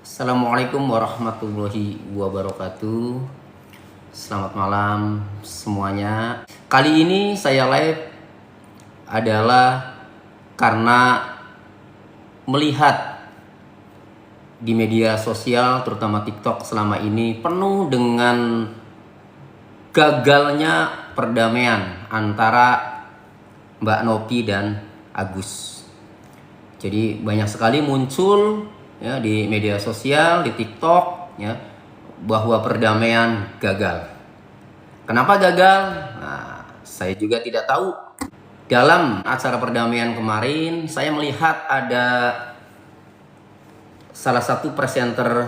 Assalamualaikum warahmatullahi wabarakatuh. Selamat malam semuanya. Kali ini saya live adalah karena melihat di media sosial terutama TikTok selama ini penuh dengan gagalnya perdamaian antara Mbak Novi dan Agus. Jadi banyak sekali muncul ya di media sosial, di TikTok ya, bahwa perdamaian gagal. Kenapa gagal? Nah, saya juga tidak tahu. Dalam acara perdamaian kemarin, saya melihat ada salah satu presenter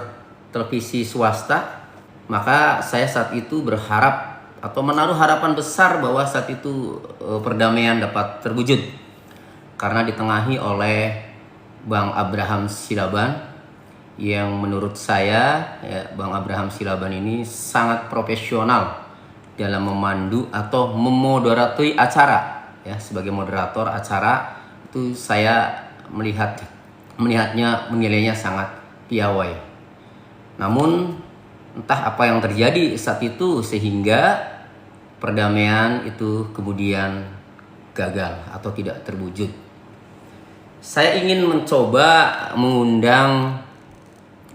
televisi swasta. Maka saya saat itu berharap atau menaruh harapan besar bahwa saat itu perdamaian dapat terwujud. Karena ditengahi oleh Bang Abraham Silaban, yang menurut saya ya, Bang Abraham Silaban ini sangat profesional dalam memandu atau memoderati acara ya. Sebagai moderator acara itu saya menilainya sangat piawai. Namun entah apa yang terjadi saat itu sehingga perdamaian itu kemudian gagal atau tidak terwujud. Saya ingin mencoba mengundang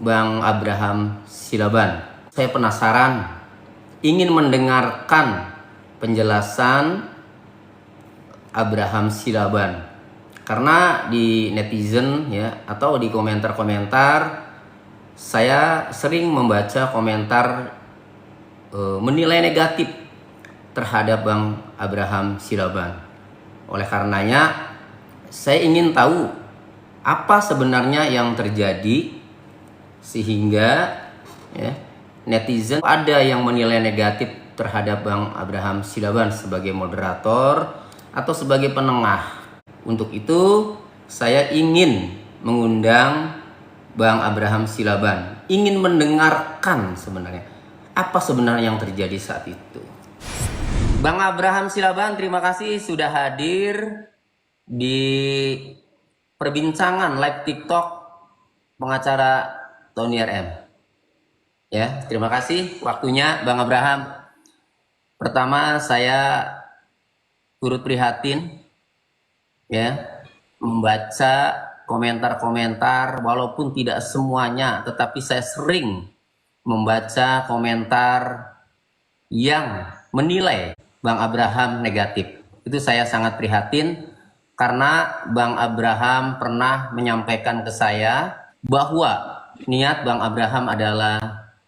Bang Abraham Silaban. Saya penasaran, ingin mendengarkan penjelasan Abraham Silaban. Karena di netizen ya atau di komentar-komentar saya sering membaca komentar menilai negatif terhadap Bang Abraham Silaban. Oleh karenanya saya ingin tahu apa sebenarnya yang terjadi sehingga ya, netizen ada yang menilai negatif terhadap Bang Abraham Silaban sebagai moderator atau sebagai penengah. Untuk itu saya ingin mengundang Bang Abraham Silaban, ingin mendengarkan sebenarnya apa sebenarnya yang terjadi saat itu. Bang Abraham Silaban, terima kasih sudah hadir di perbincangan live TikTok pengacara Tony RM. Ya, terima kasih waktunya Bang Abraham. Pertama saya turut prihatin ya membaca komentar-komentar, walaupun tidak semuanya, tetapi saya sering membaca komentar yang menilai Bang Abraham negatif. Itu saya sangat prihatin karena Bang Abraham pernah menyampaikan ke saya bahwa niat Bang Abraham adalah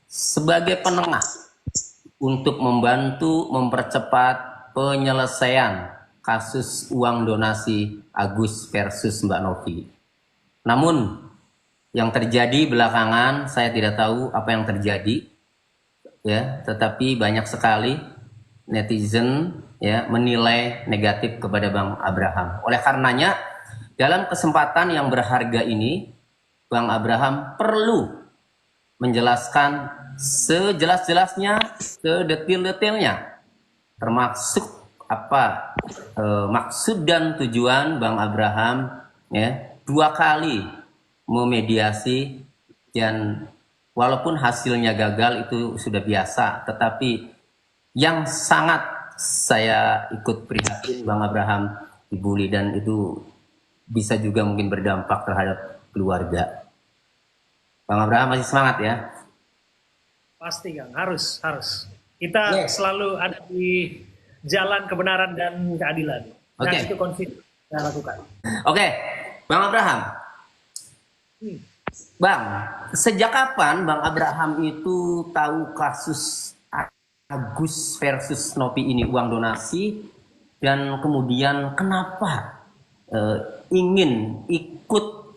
sebagai penengah untuk membantu mempercepat penyelesaian kasus uang donasi Agus versus Mbak Novi. Namun yang terjadi belakangan saya tidak tahu apa yang terjadi ya, tetapi banyak sekali netizen ya menilai negatif kepada Bang Abraham. Oleh karenanya dalam kesempatan yang berharga ini Bang Abraham perlu menjelaskan sejelas-jelasnya, sedetail-detailnya, termasuk apa maksud dan tujuan Bang Abraham ya 2 kali memediasi, dan walaupun hasilnya gagal itu sudah biasa, tetapi yang sangat saya ikut prihatin Bang Abraham dibully, dan itu bisa juga mungkin berdampak terhadap keluarga. Bang Abraham masih semangat ya? Pasti Kang, harus. Kita selalu ada di jalan kebenaran dan keadilan. Nah, itu konsisten kita lakukan. Oke, Bang Abraham. Bang, sejak kapan Bang Abraham itu tahu kasus Agus versus Novi ini uang donasi, dan kemudian kenapa ingin ikut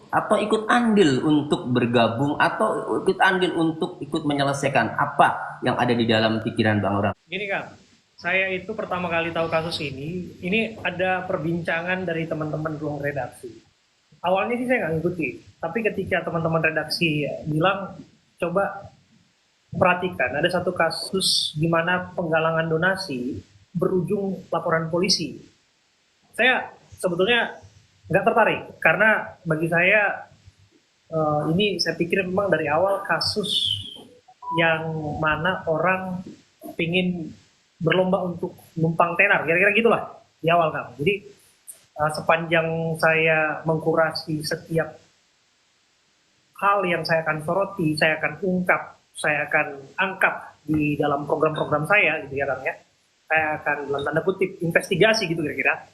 andil untuk bergabung atau ikut andil untuk ikut menyelesaikan apa yang ada di dalam pikiran Bang Abraham? Gini Kang, saya itu pertama kali tahu kasus ini ada perbincangan dari teman-teman ruang redaksi. Awalnya sih saya nggak ngikuti, tapi ketika teman-teman redaksi bilang, coba perhatikan, ada satu kasus di mana penggalangan donasi berujung laporan polisi. Saya sebetulnya nggak tertarik, karena bagi saya ini saya pikir memang dari awal kasus yang mana orang pingin berlomba untuk numpang tenar, kira-kira gitulah di awal kan. Jadi sepanjang saya mengkurasi setiap hal yang saya akan soroti, saya akan ungkap, saya akan angkat di dalam program-program saya, gitu ya Kang ya. Saya akan dalam tanda kutip investigasi gitu kira-kira.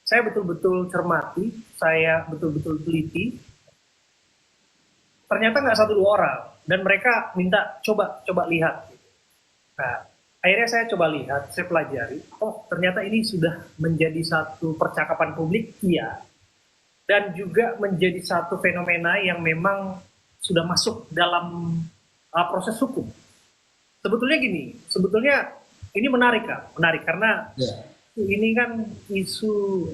Saya betul-betul cermati, saya betul-betul teliti. Ternyata nggak satu dua orang, dan mereka minta coba lihat. Nah, akhirnya saya coba lihat, saya pelajari. Oh, ternyata ini sudah menjadi satu percakapan publik, iya. Dan juga menjadi satu fenomena yang memang sudah masuk dalam proses hukum. Sebetulnya gini, sebetulnya ini menarik kan, menarik karena ini kan isu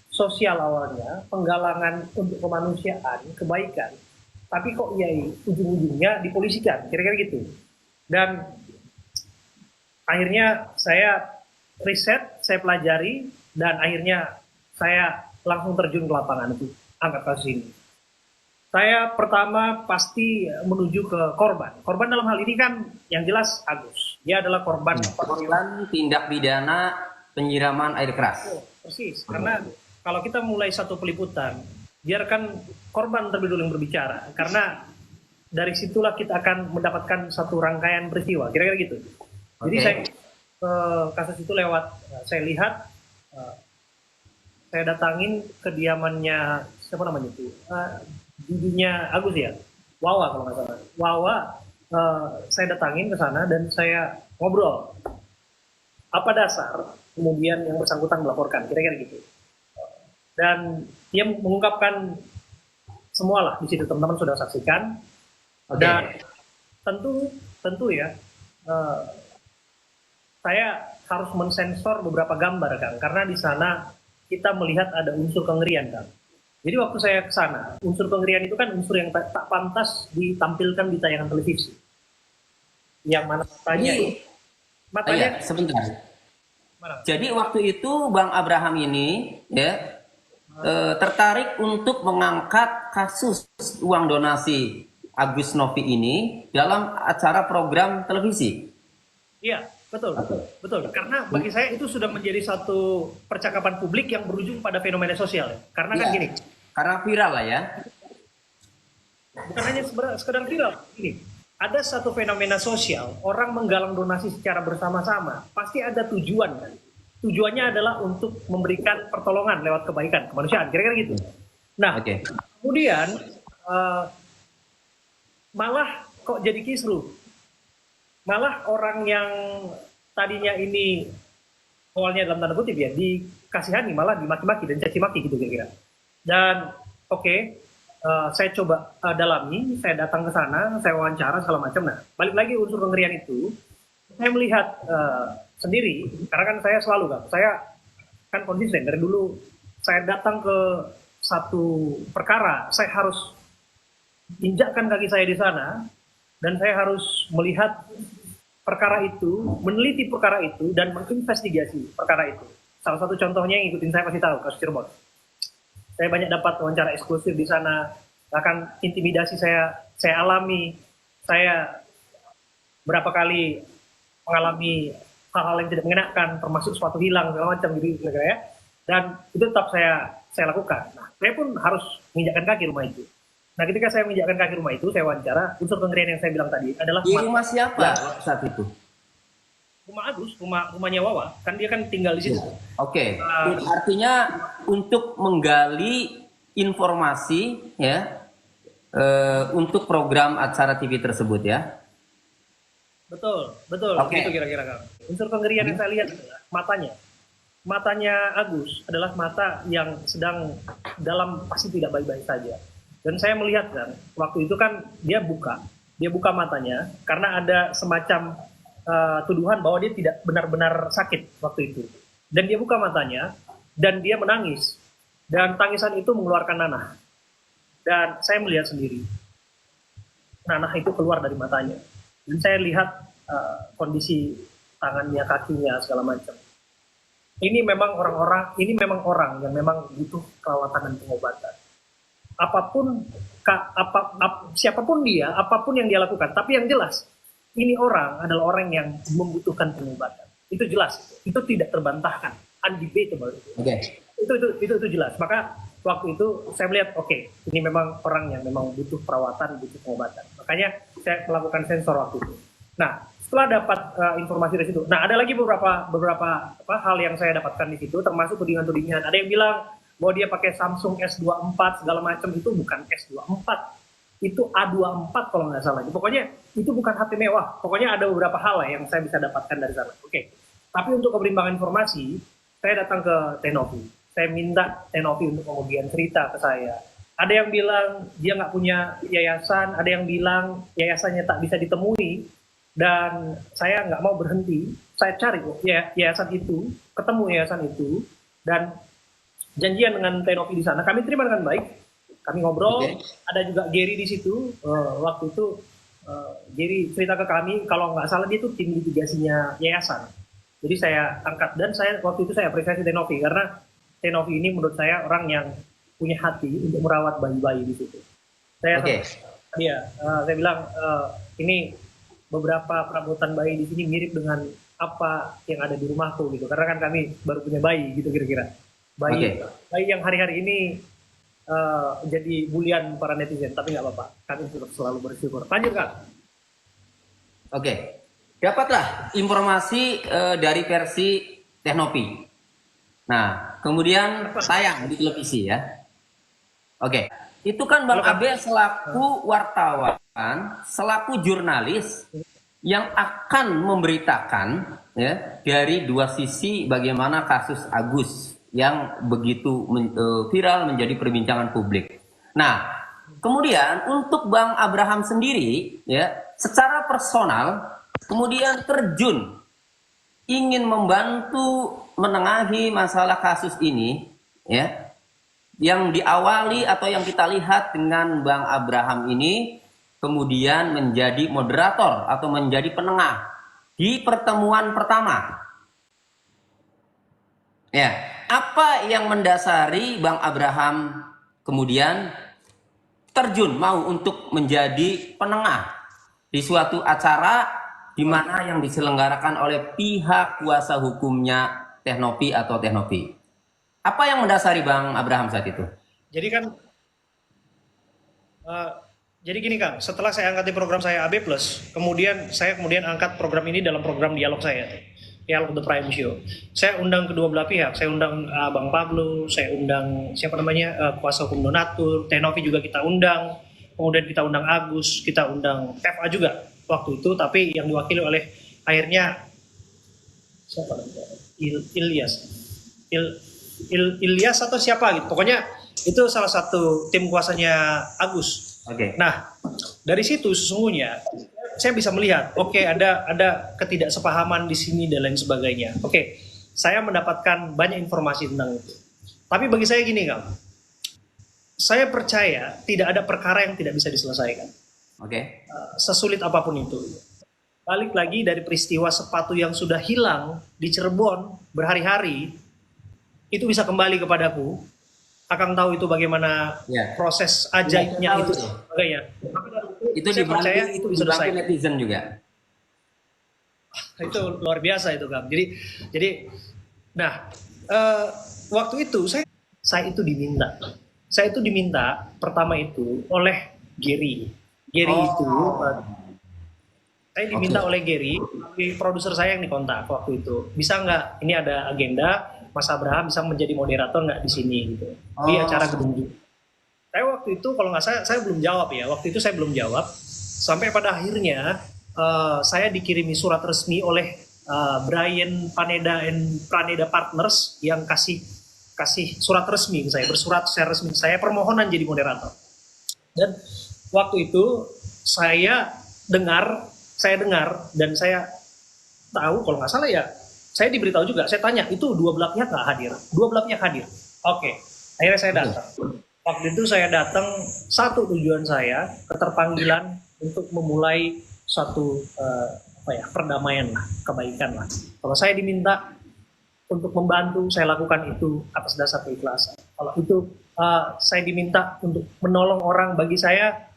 sosial awalnya, penggalangan untuk kemanusiaan, kebaikan, tapi kok ya ujung-ujungnya dipolisikan, kira-kira gitu. Dan akhirnya saya riset, saya pelajari, dan akhirnya saya langsung terjun ke lapangan itu, angkat kasus ini. Saya pertama pasti menuju ke korban. Korban dalam hal ini kan yang jelas Agus. Dia adalah korban tindak pidana penyiraman air keras. Persis, karena kalau kita mulai satu peliputan, biarkan korban terlebih dulu yang berbicara, karena dari situlah kita akan mendapatkan satu rangkaian peristiwa, kira-kira gitu. Jadi saya kasus itu lewat, saya lihat, saya datangin kediamannya siapa namanya itu, bibinya Agus ya, Wawa kalau nggak salah. Wawa, saya datangin ke sana dan saya ngobrol. Apa dasar kemudian yang bersangkutan melaporkan, kira-kira gitu. Dan dia mengungkapkan semualah di situ, teman-teman sudah saksikan. Dan tentu ya, saya harus mensensor beberapa gambar kan, karena di sana kita melihat ada unsur kengerian kan. Jadi waktu saya ke sana, unsur kengerian itu kan unsur yang tak pantas ditampilkan di tayangan televisi. Yang mana matanya sebentar. mana? Jadi waktu itu Bang Abraham ini ya tertarik untuk mengangkat kasus uang donasi Agus Novi ini dalam acara program televisi. Iya, betul. Karena bagi saya itu sudah menjadi satu percakapan publik yang berujung pada fenomena sosial. Karena kan gini. Karena viral lah ya. Bukan hanya sekedar viral. Ini ada satu fenomena sosial, orang menggalang donasi secara bersama-sama, pasti ada tujuan kan. Tujuannya adalah untuk memberikan pertolongan lewat kebaikan, kemanusiaan, kira-kira gitu. Nah, kemudian malah kok jadi kisruh. Malah orang yang tadinya ini awalnya dalam tanda kutip ya dikasihani, malah dimaki-maki dan caci maki gitu kira-kira. Dan saya coba dalami, saya datang ke sana, saya wawancara segala macam. Nah, balik lagi unsur kengerian itu, saya melihat sendiri, karena kan saya selalu kan, saya kan konsisten dari dulu. Saya datang ke satu perkara, saya harus injakkan kaki saya di sana, dan saya harus melihat perkara itu, meneliti perkara itu, dan menginvestigasi perkara itu. Salah satu contohnya yang ikutin saya pasti tahu, kasus Cirebon. Saya banyak dapat wawancara eksklusif di sana, bahkan intimidasi saya alami. Saya berapa kali mengalami hal-hal yang tidak mengenakan, termasuk suatu hilang segala macam gitu ya. Dan itu tetap saya lakukan. Nah, saya pun harus menginjakkan kaki rumah itu. Nah, ketika saya menginjakkan kaki rumah itu, saya wawancara, unsur kengerian yang saya bilang tadi adalah di rumah siapa saat itu? Rumah Agus, rumahnya Wawa, kan dia kan tinggal di situ. Artinya untuk menggali informasi ya untuk program acara TV tersebut ya. Betul. Begitu kira-kira kan. Unsur kengerian yang saya lihat adalah matanya. Matanya Agus adalah mata yang sedang dalam pasti tidak baik-baik saja. Dan saya melihat kan, waktu itu kan dia buka matanya karena ada semacam tuduhan bahwa dia tidak benar-benar sakit waktu itu. Dan dia buka matanya, dan dia menangis. Dan tangisan itu mengeluarkan nanah. Dan saya melihat sendiri. Nanah itu keluar dari matanya. Dan saya lihat kondisi tangannya, kakinya, segala macam. Ini memang orang yang memang butuh perawatan dan pengobatan. Apapun siapapun dia, apapun yang dia lakukan, tapi yang jelas ini orang adalah orang yang membutuhkan pengobatan. Itu jelas, itu tidak terbantahkan, undebatable. Itu jelas. Maka waktu itu saya melihat, oke, ini memang orang yang memang butuh perawatan, butuh pengobatan. Makanya saya melakukan sensor waktu itu. Nah, setelah dapat informasi dari situ, nah ada lagi beberapa hal yang saya dapatkan di situ, termasuk tudingan-tudingan. Ada yang bilang bahwa dia pakai Samsung S24 segala macam, itu bukan S24, itu A24 kalau nggak salah. Pokoknya itu bukan HP mewah. Pokoknya ada beberapa hal lah yang saya bisa dapatkan dari sana. Oke. Tapi untuk keberimbangan informasi, saya datang ke Tenovi. Saya minta Tenovi untuk kemudian cerita ke saya. Ada yang bilang dia nggak punya yayasan, ada yang bilang yayasannya tak bisa ditemui, dan saya nggak mau berhenti. Saya cari yayasan itu, ketemu yayasan itu, dan janjian dengan Tenovi di sana. Kami terima dengan baik, kami ngobrol. Ada juga Gary di situ. Waktu itu Gary cerita ke kami, kalau nggak salah dia itu tim litigasinya yayasan. Jadi saya angkat, dan waktu itu saya apresiasi Tenovi karena Tenovi ini menurut saya orang yang punya hati untuk merawat bayi-bayi di situ. Saya bilang ini beberapa perabotan bayi di sini mirip dengan apa yang ada di rumahku gitu, karena kan kami baru punya bayi gitu kira-kira. Bayi yang hari-hari ini jadi bulian para netizen, tapi nggak apa-apa, kami tetap selalu bersyukur. Lanjut Kak. Dapatlah informasi dari versi Tenovi. Nah, kemudian tayang di televisi ya. Itu kan Bang Abe selaku wartawan, selaku jurnalis yang akan memberitakan ya dari dua sisi bagaimana kasus Agus yang begitu viral menjadi perbincangan publik. Nah, kemudian untuk Bang Abraham sendiri ya secara personal kemudian terjun ingin membantu menengahi masalah kasus ini ya, yang diawali atau yang kita lihat dengan Bang Abraham ini kemudian menjadi moderator atau menjadi penengah di pertemuan pertama ya. Apa yang mendasari Bang Abraham kemudian terjun mau untuk menjadi penengah di suatu acara di mana yang diselenggarakan oleh pihak kuasa hukumnya Tenovi atau Tenovi? Apa yang mendasari Bang Abraham saat itu? Jadi kan, jadi gini Kang, setelah saya angkat di program saya AB+, kemudian saya angkat program ini dalam program dialog saya, Dialog The Prime Show. Saya undang kedua belah pihak, saya undang Bang Pablo, saya undang kuasa hukum donatur, Tenovi juga kita undang, kemudian kita undang Agus, kita undang FA juga waktu itu, tapi yang diwakili oleh akhirnya siapa namanya? Ilyas atau siapa gitu. Pokoknya itu salah satu tim kuasanya Agus. Nah, dari situ sesungguhnya saya bisa melihat, ada ketidaksepahaman di sini dan lain sebagainya. Saya mendapatkan banyak informasi tentang itu. Tapi bagi saya gini, Kang. Saya percaya tidak ada perkara yang tidak bisa diselesaikan. Sesulit apapun itu. Balik lagi dari peristiwa sepatu yang sudah hilang di Cirebon berhari-hari, itu bisa kembali kepadaku. Akang tahu itu bagaimana proses ajaibnya itu. Itu dibantu, itu bisa dibantu netizen juga. Itu luar biasa itu Kang. Jadi, waktu itu saya itu diminta. Saya itu diminta pertama itu oleh Gary. Saya diminta oleh Gary, produser saya yang dikontak waktu itu. Bisa nggak? Ini ada agenda, Mas Abraham bisa menjadi moderator nggak di sini gitu di acara Gedung Ju. Saya waktu itu kalau nggak saya belum jawab ya. Waktu itu saya belum jawab. Sampai pada akhirnya saya dikirimi surat resmi oleh Brian Praneda Partners yang kasih surat resmi ke saya, bersurat secara resmi saya permohonan jadi moderator. Dan waktu itu saya dengar dan saya tahu kalau nggak salah ya, saya diberitahu juga, saya tanya itu dua belah pihak nggak hadir, akhirnya saya datang. Waktu itu saya datang, satu tujuan saya keterpanggilan untuk memulai suatu perdamaian lah, kebaikan lah. Kalau saya diminta untuk membantu, saya lakukan itu atas dasar keikhlasan. Kalau itu saya diminta untuk menolong orang. Bagi saya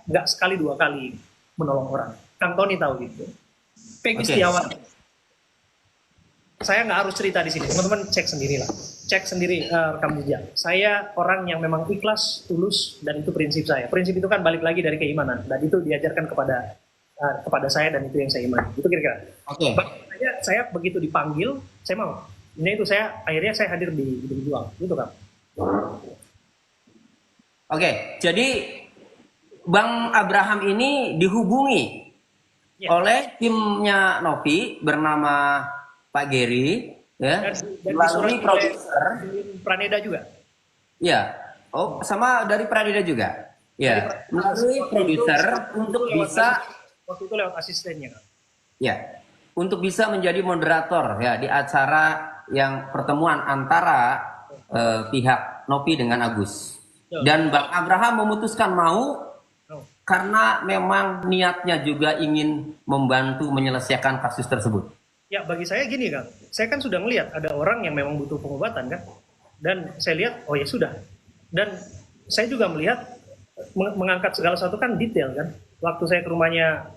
nggak sekali dua kali menolong orang. Kang Tony tahu gitu. Peggy Setiawan. Saya nggak harus cerita di sini, teman-teman cek sendirilah, cek sendiri rekam jejak. Saya orang yang memang ikhlas, tulus, dan itu prinsip saya. Prinsip itu kan balik lagi dari keimanan, dan itu diajarkan kepada saya, dan itu yang saya imani. Itu kira-kira. Oke. Saya begitu dipanggil, saya mau. Ini itu akhirnya saya hadir di Gedung Juang, gitu kan. Oke, jadi Bang Abraham ini dihubungi oleh timnya Novi bernama Pak Gary, ya, dan melalui produser Praneda juga. Ya, oh sama dari Praneda juga. Ya, melalui produser untuk bisa waktu itu lewat asistennya kan. Ya, untuk bisa menjadi moderator ya di acara yang pertemuan antara pihak Novi dengan Agus. Dan Bang Abraham memutuskan mau karena memang niatnya juga ingin membantu menyelesaikan kasus tersebut. Ya, bagi saya gini kan, saya kan sudah melihat ada orang yang memang butuh pengobatan kan, dan saya lihat, oh ya sudah, dan saya juga melihat mengangkat segala sesuatu kan detail kan. Waktu saya ke rumahnya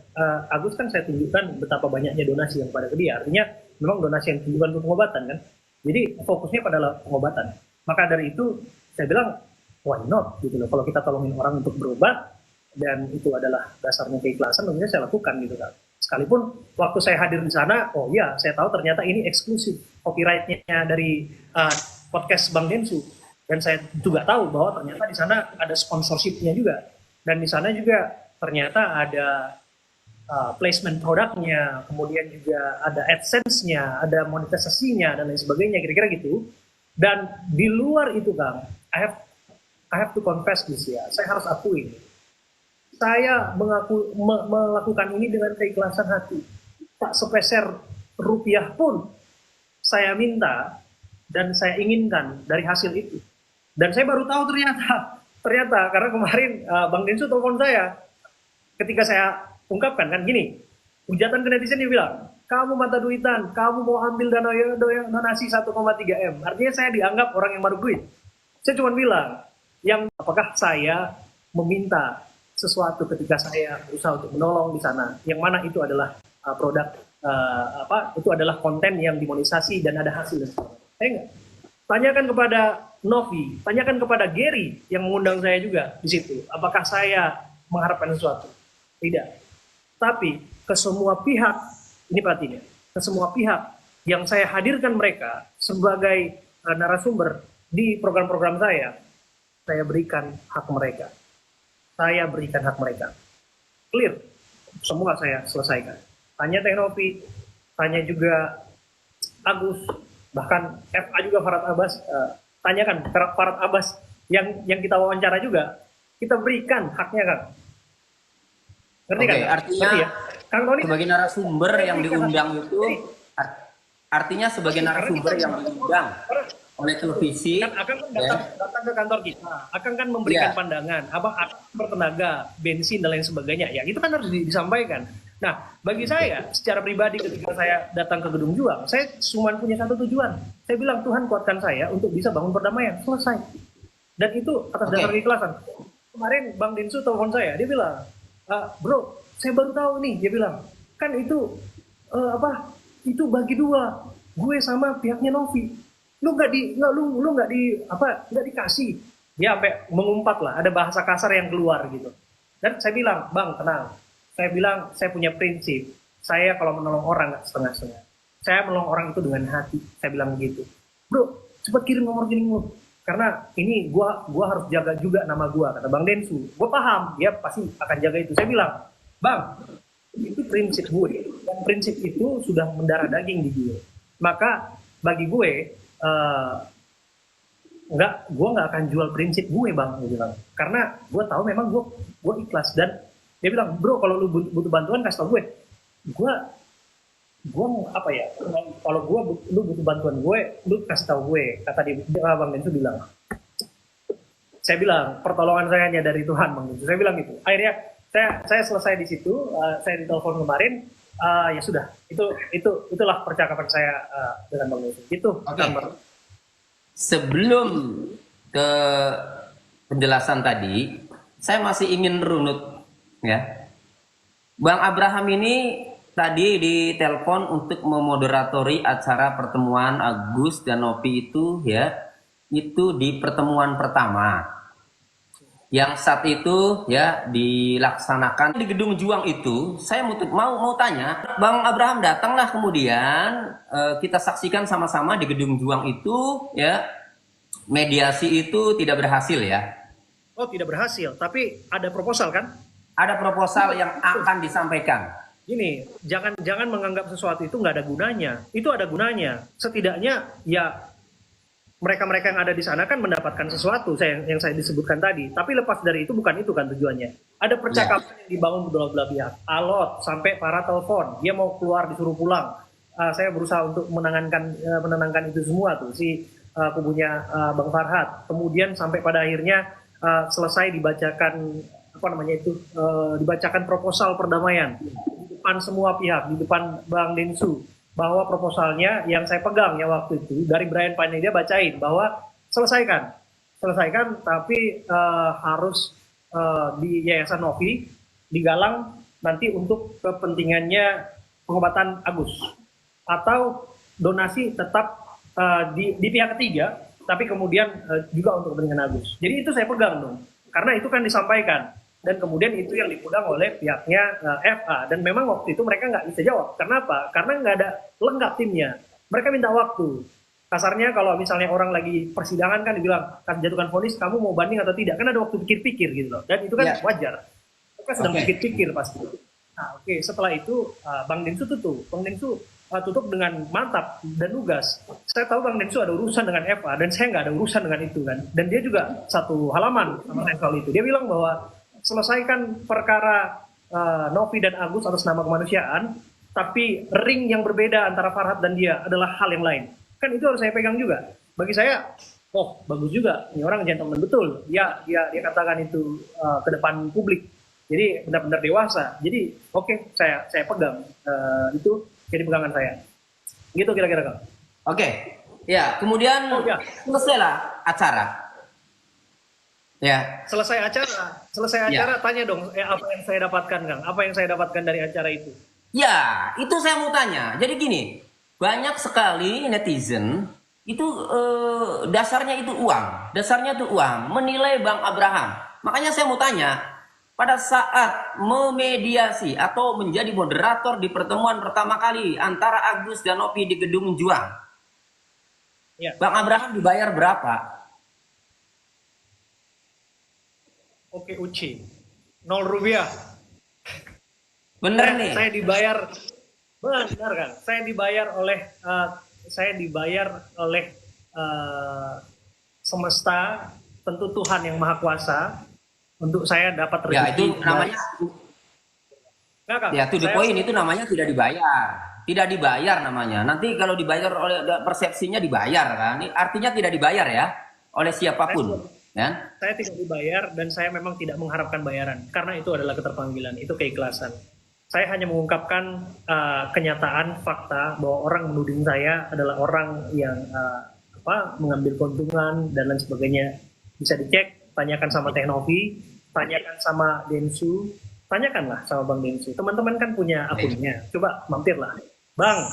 Agus kan saya tunjukkan betapa banyaknya donasi yang pada ke dia, artinya memang donasi yang ditujukan untuk pengobatan kan. Jadi fokusnya pada pengobatan. Maka dari itu saya bilang, why not gitu loh, kalau kita tolongin orang untuk berobat dan itu adalah dasarnya keikhlasan, tentunya saya lakukan gitu kan. Sekalipun waktu saya hadir di sana, oh ya, saya tahu ternyata ini eksklusif copyrightnya dari podcast Bang Densu, dan saya juga tahu bahwa ternyata di sana ada sponsorshipnya juga, dan di sana juga ternyata ada placement produknya, kemudian juga ada AdSense-nya, ada monetisasinya dan lain sebagainya, kira-kira gitu. Dan di luar itu Kang, I have to confess this ya, saya harus akui. Saya melakukan ini dengan keikhlasan hati. Tak sepeser rupiah pun saya minta dan saya inginkan dari hasil itu. Dan saya baru tahu ternyata karena kemarin Bang Densu telepon saya ketika saya ungkapkan kan gini, hujatan ke netizen dia bilang, kamu mata duitan, kamu mau ambil dana donasi 1,3 M. Artinya saya dianggap orang yang baru duit. Saya cuma bilang, apakah saya meminta sesuatu ketika saya berusaha untuk menolong di sana, yang mana itu adalah produk itu adalah konten yang dimonetisasi dan ada hasil. Saya enggak. Tanyakan kepada Novi, tanyakan kepada Gary yang mengundang saya juga di situ, apakah saya mengharapkan sesuatu? Tidak. Tapi ke semua pihak, ini perhatinya, ke semua pihak yang saya hadirkan mereka sebagai narasumber di program-program saya berikan hak mereka. Saya berikan hak mereka. Clear. Semua saya selesaikan. Tanya Novi, tanya juga Agus, bahkan FA juga Farad Abbas, tanyakan Farad Abbas yang kita wawancara juga, kita berikan haknya kan. Ngerti kan? Artinya ya? Kang Tony, sebagai narasumber yang diundang itu, artinya sebagai narasumber yang diundang oleh televisi kan akan datang ke kantor kita, akan kan memberikan pandangan, akan bertenaga, bensin dan lain sebagainya. Ya itu kan harus disampaikan. Nah, bagi saya secara pribadi ketika saya datang ke Gedung Juang, saya cuma punya satu tujuan. Saya bilang Tuhan kuatkan saya untuk bisa bangun perdamaian, selesai. Dan itu atas dasar keikhlasan. Kemarin Bang Densu telepon saya, dia bilang, bro, saya baru tahu nih, dia bilang, kan itu itu bagi dua, gue sama pihaknya Novi. Lu nggak dikasih. Dia sampai mengumpat lah, ada bahasa kasar yang keluar gitu. Dan saya bilang, Bang, tenang. Saya bilang, saya punya prinsip. Saya kalau menolong orang nggak setengah-setengah. Saya menolong orang itu dengan hati. Saya bilang begitu. Bro, cepat kirim nomor rekening lu. Karena ini gua harus jaga juga nama gua, kata Bang Densu. Gua paham, dia pasti akan jaga itu. Saya bilang, Bang, itu prinsip gue. Dan prinsip itu sudah mendarah daging di gue. Maka bagi gue, gue nggak akan jual prinsip gue Bang, dia bilang, karena gue tahu memang gue ikhlas. Dan dia bilang, bro, kalau lu butuh bantuan kasih tau gue apa ya, kalau lu butuh bantuan gue, lu kasih tau gue, kata dia. Bang Densu bilang, saya bilang pertolongan saya hanya dari Tuhan, Bang Densu. Saya bilang gitu. Akhirnya saya selesai di situ, saya ditelepon kemarin. Ya sudah, itulah percakapan saya dengan Bang Densu. Itu. Sebelum ke penjelasan tadi, saya masih ingin runut ya. Bang Abraham ini tadi ditelepon untuk memoderatori acara pertemuan Agus dan Novi itu ya, itu di pertemuan pertama. Yang saat itu ya dilaksanakan di Gedung Juang itu, saya mau tanya, Bang Abraham datanglah kemudian kita saksikan sama-sama di Gedung Juang itu ya, mediasi itu tidak berhasil ya. Oh, tidak berhasil, tapi ada proposal kan? Ada proposal yang akan disampaikan. Gini, jangan menganggap sesuatu itu nggak ada gunanya. Itu ada gunanya. Setidaknya ya mereka-mereka yang ada di sana kan mendapatkan sesuatu yang saya disebutkan tadi. Tapi lepas dari itu bukan itu kan tujuannya. Ada percakapan yang dibangun kedua belah pihak. Alot sampai para telepon, dia mau keluar disuruh pulang. Saya berusaha untuk menenangkan itu semua tuh si kubunya Bang Farhad. Kemudian sampai pada akhirnya selesai dibacakan dibacakan proposal perdamaian di depan semua pihak, di depan Bang Densu. Bahwa proposalnya yang saya pegang ya waktu itu dari Brian Pane, dia bacain bahwa selesaikan tapi harus di Yayasan Novi digalang nanti untuk kepentingannya pengobatan Agus, atau donasi tetap di pihak ketiga tapi kemudian juga untuk kepentingan Agus. Jadi itu saya pegang dong, karena itu kan disampaikan. Dan kemudian itu yang dipegang oleh pihaknya FA. Dan memang waktu itu mereka nggak bisa jawab. Karena apa? Karena nggak ada lengkap timnya. Mereka minta waktu. Kasarnya kalau misalnya orang lagi persidangan kan dibilang, kan jatuhkan vonis, kamu mau banding atau tidak? Kan ada waktu pikir-pikir gitu loh. Dan itu kan wajar. Mereka sedang pikir-pikir pasti. Nah setelah itu Bang Densu tutup. Bang Densu tutup dengan mantap dan lugas. Saya tahu Bang Densu ada urusan dengan FA. Dan saya nggak ada urusan dengan itu kan. Dan dia juga satu halaman sama saya soal itu. Dia bilang bahwa selesaikan perkara Novi dan Agus atas nama kemanusiaan, tapi ring yang berbeda antara Farhad dan dia adalah hal yang lain. Kan itu harus saya pegang juga. Bagi saya, oh bagus juga, ini orang gentleman betul. Dia katakan itu ke depan publik. Jadi benar-benar dewasa. Jadi oke, saya pegang itu jadi pegangan saya. Gitu kira-kira Kang. Oke. Ya, kemudian selesailah acara. Ya. Selesai acara, tanya dong, apa yang saya dapatkan, Kang? Apa yang saya dapatkan dari acara itu? Ya, itu saya mau tanya. Jadi gini, banyak sekali netizen itu dasarnya itu uang, menilai Bang Abraham. Makanya saya mau tanya, pada saat memediasi atau menjadi moderator di pertemuan pertama kali antara Agus dan Novi di Gedung Juang, Bang Abraham dibayar berapa? Oke, Uci. 0 rupiah. Bener nih. Saya dibayar, benar kan? Saya dibayar oleh semesta, tentu Tuhan yang Maha Kuasa, untuk saya dapat rezeki. Ya itu namanya. Ya, to the point itu namanya tidak dibayar. Tidak dibayar namanya. Nanti kalau dibayar oleh persepsinya dibayar kan? Ini artinya tidak dibayar ya oleh siapapun. Ya? Saya tidak dibayar dan saya memang tidak mengharapkan bayaran karena itu adalah keterpanggilan, itu keikhlasan. Saya hanya mengungkapkan kenyataan fakta bahwa orang menuding saya adalah orang yang mengambil keuntungan dan lain sebagainya. Bisa dicek, tanyakan sama Teknovi, tanyakan sama Densu, tanyakanlah sama Bang Densu. Teman-teman kan punya akunnya, coba mampirlah. Bang,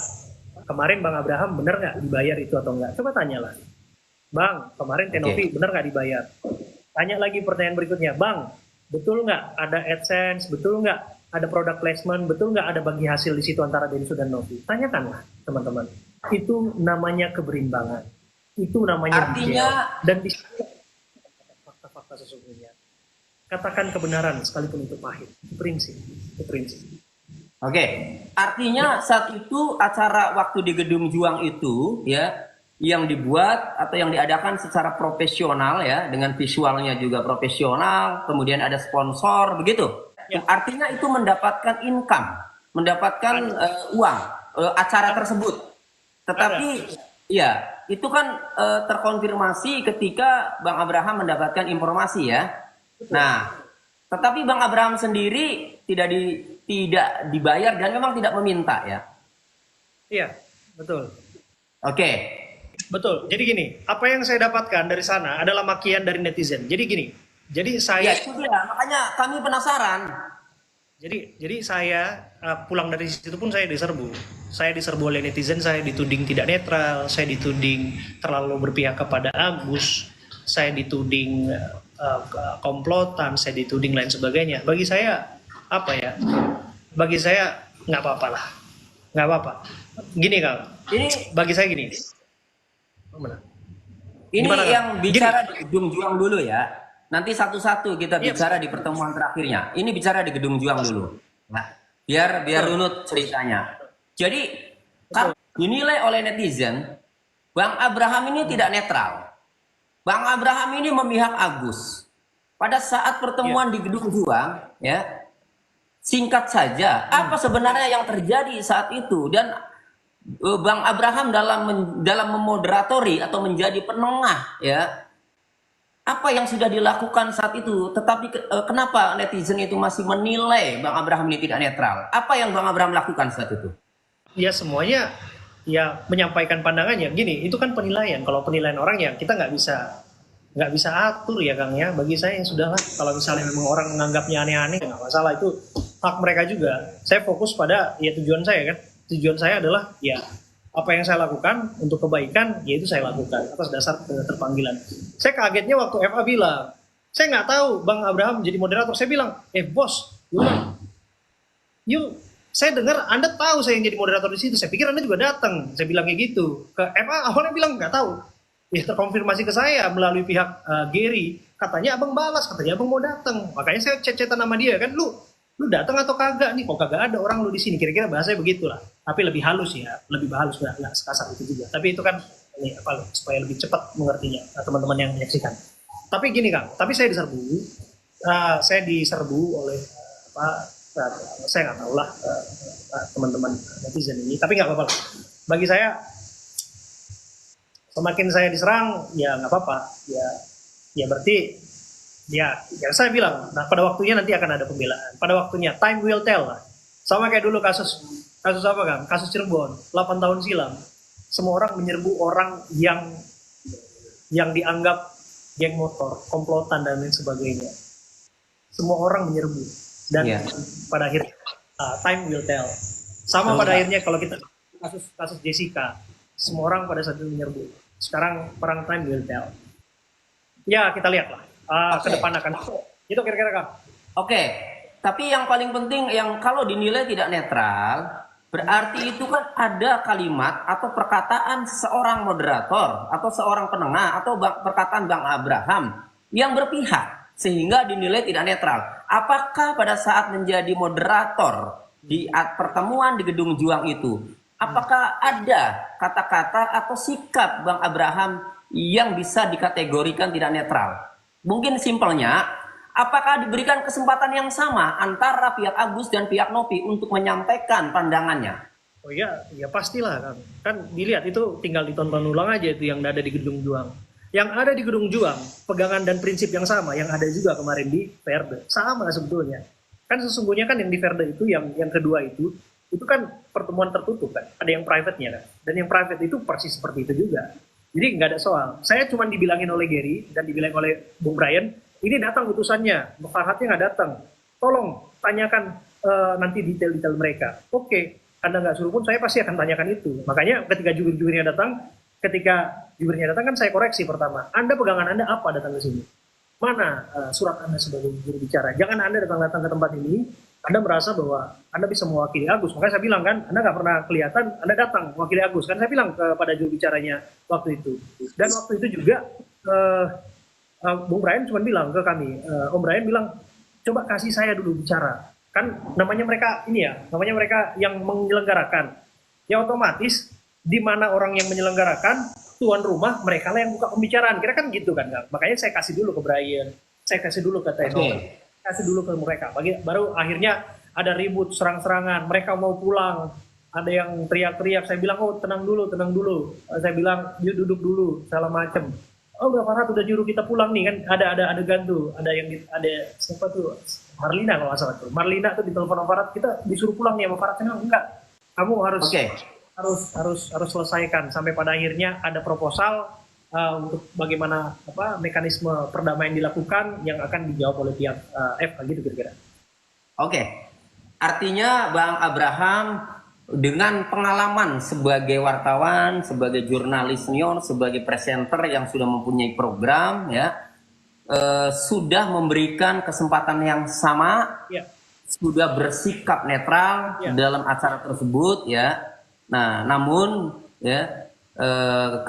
kemarin Bang Abraham benar nggak dibayar itu atau enggak? Coba tanyalah. Bang, kemarin Teknovi benar nggak dibayar? Tanya lagi pertanyaan berikutnya, Bang, betul nggak ada AdSense, betul nggak ada product placement, betul nggak ada bagi hasil di situ antara Densu dan Novi? Tanyakanlah, teman-teman. Itu namanya keberimbangan. Itu namanya artinya dan di fakta-fakta sesungguhnya. Katakan kebenaran sekalipun itu pahit. Itu prinsip. Oke, artinya saat itu acara waktu di Gedung Juang itu ya, yang dibuat atau yang diadakan secara profesional ya, dengan visualnya juga profesional, kemudian ada sponsor begitu. Artinya itu mendapatkan income, mendapatkan uang acara tersebut. Tetapi ya itu kan terkonfirmasi ketika Bang Abraham mendapatkan informasi ya. Nah, tetapi Bang Abraham sendiri tidak dibayar dan memang tidak meminta ya. Iya, betul. Oke. Betul. Jadi gini, apa yang saya dapatkan dari sana adalah makian dari netizen. Jadi gini, jadi Ya saya itu dia, makanya kami penasaran. jadi saya pulang dari situ pun saya diserbu. Saya diserbu oleh netizen, saya dituding tidak netral, saya dituding terlalu berpihak kepada Agus, saya dituding komplotan, saya dituding lain sebagainya. Bagi saya apa ya? Bagi saya nggak apa-apa lah, nggak apa-apa. Gini Kang, Ini bagi saya gini. Mana? ini Gimana, Kang? yang bicara Gini. di Gedung Juang dulu ya. Nanti satu-satu kita Iya, bicara di pertemuan terakhirnya. Ini bicara di Gedung Juang dulu. Nah, biar runut ceritanya. Jadi kalau dinilai oleh netizen, Bang Abraham ini tidak netral. Bang Abraham ini memihak Agus. Pada saat pertemuan di Gedung Juang, ya, singkat saja, apa sebenarnya yang terjadi saat itu dan Bang Abraham dalam memoderatori atau menjadi penengah, ya, apa yang sudah dilakukan saat itu, tetapi kenapa netizen itu masih menilai Bang Abraham ini tidak netral? Apa yang Bang Abraham lakukan saat itu? Ya semuanya ya menyampaikan pandangannya. Gini, itu kan penilaian. Kalau penilaian orang ya kita nggak bisa atur ya Kang ya. Bagi saya yang sudahlah. Kalau misalnya memang orang menganggapnya aneh-aneh nggak masalah, itu hak mereka juga. Saya fokus pada ya tujuan saya kan. Tujuan saya adalah ya apa yang saya lakukan untuk kebaikan, yaitu saya lakukan atas dasar keterpanggilan. Saya kagetnya waktu FA bilang, saya nggak tahu Bang Abraham jadi moderator. Saya bilang, bos, yuk, saya dengar Anda tahu saya yang jadi moderator di situ. Saya pikir Anda juga datang. Saya bilang kayak gitu. Ke FA awalnya bilang nggak tahu. Ya terkonfirmasi ke saya melalui pihak Gary. Katanya abang balas, katanya abang mau datang. Makanya saya chat-chatan sama dia kan, lu datang atau kagak nih? Kok kagak ada orang lu di sini? Kira-kira bahasanya begitulah. Tapi lebih halus ya, lebih halus nggak sekasar itu juga. Tapi itu kan ini apa supaya lebih cepat mengertinya teman-teman yang menyaksikan. Tapi gini Kang, tapi saya diserbu oleh saya nggak tahu lah teman-teman netizen ini. Tapi nggak apa-apa lah. Bagi saya semakin saya diserang ya nggak apa-apa. Ya berarti ya saya bilang, nah pada waktunya nanti akan ada pembelaan. Pada waktunya, time will tell lah. Sama kayak dulu kasus apa kan? Kasus Cirebon, 8 tahun silam. Semua orang menyerbu orang yang dianggap geng motor, komplotan dan lain sebagainya. Semua orang menyerbu. Dan pada akhirnya, time will tell. Sama pada akhirnya kalau kita kasus Jessica, semua orang pada saat itu menyerbu. Sekarang perang time will tell. Ya kita lihat lah. Ke depan akan itu kira-kira Kang. Oke, tapi yang paling penting yang kalau dinilai tidak netral, berarti itu kan ada kalimat atau perkataan seorang moderator atau seorang penengah atau perkataan Bang Abraham yang berpihak sehingga dinilai tidak netral. Apakah pada saat menjadi moderator di pertemuan di Gedung Juang itu, apakah ada kata-kata atau sikap Bang Abraham yang bisa dikategorikan tidak netral? Mungkin simpelnya, apakah diberikan kesempatan yang sama antara pihak Agus dan pihak Nopi untuk menyampaikan pandangannya? Oh iya, ya pastilah Kang. Kan dilihat itu tinggal ditonton ulang aja itu yang ada di Gedung Juang. Yang ada di Gedung Juang, pegangan dan prinsip yang sama yang ada juga kemarin di Verde. Sama sebetulnya. Kan sesungguhnya kan yang di Verde itu yang kedua itu kan pertemuan tertutup kan. Ada yang private-nya kan. Dan yang private itu persis seperti itu juga. Jadi nggak ada soal. Saya cuma dibilangin oleh Gary dan dibilang oleh Bung Brian, ini datang utusannya, Farhadnya nggak datang. Tolong tanyakan nanti detail-detail mereka. Oke, Anda nggak suruh pun saya pasti akan tanyakan itu. Makanya ketika jubir-jubirnya datang kan saya koreksi pertama. Anda pegangan Anda apa datang ke sini? Mana surat Anda sebagai juru bicara? Jangan Anda datang ke tempat ini, Anda merasa bahwa Anda bisa mewakili Agus. Makanya saya bilang kan, Anda nggak pernah kelihatan, Anda datang mewakili Agus. Kan saya bilang kepada juru bicaranya waktu itu. Dan waktu itu juga Bung Brian cuma bilang ke kami, Om Brian bilang, coba kasih saya dulu bicara. Kan namanya mereka yang menyelenggarakan. Ya otomatis, di mana orang yang menyelenggarakan, tuan rumah, mereka lah yang buka pembicaraan. Kira kan gitu kan. Makanya saya kasih dulu ke Brian, saya kasih dulu ke Tenor. Kasih dulu ke mereka. Baru akhirnya ada ribut, serang-serangan. Mereka mau pulang. Ada yang teriak-teriak. Saya bilang, oh tenang dulu. Saya bilang, yuk duduk dulu. Segala macem. Oh udah Farhad udah nyuruh kita pulang nih kan. Ada adegan tuh. Ada siapa tuh? Marlina kalau nggak salah tuh. Marlina tuh ditelepon sama Farhad. Kita disuruh pulang nih sama Farhad. Enggak. Kamu harus harus selesaikan sampai pada akhirnya ada proposal untuk bagaimana mekanisme perdamaian dilakukan yang akan dijawab oleh pihak FA gitu kira-kira. Oke, artinya Bang Abraham dengan pengalaman sebagai wartawan, sebagai jurnalis senior, sebagai presenter yang sudah mempunyai program, ya, sudah memberikan kesempatan yang sama, Ya. sudah bersikap netral Ya. dalam acara tersebut, ya. Nah, namun, ya,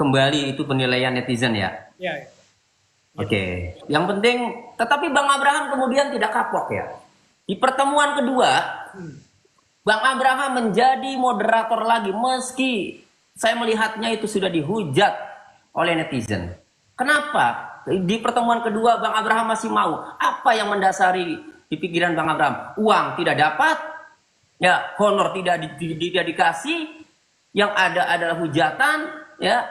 kembali itu penilaian netizen, ya. Ya, ya. Oke, yang penting, tetapi Bang Abraham kemudian tidak kapok, ya. Di pertemuan kedua, Bang Abraham menjadi moderator lagi meski saya melihatnya itu sudah dihujat oleh netizen. Kenapa? Di pertemuan kedua Bang Abraham masih mau. Apa yang mendasari di pikiran Bang Abraham? Uang tidak dapat, ya, honor tidak dikasih, yang ada adalah hujatan, ya.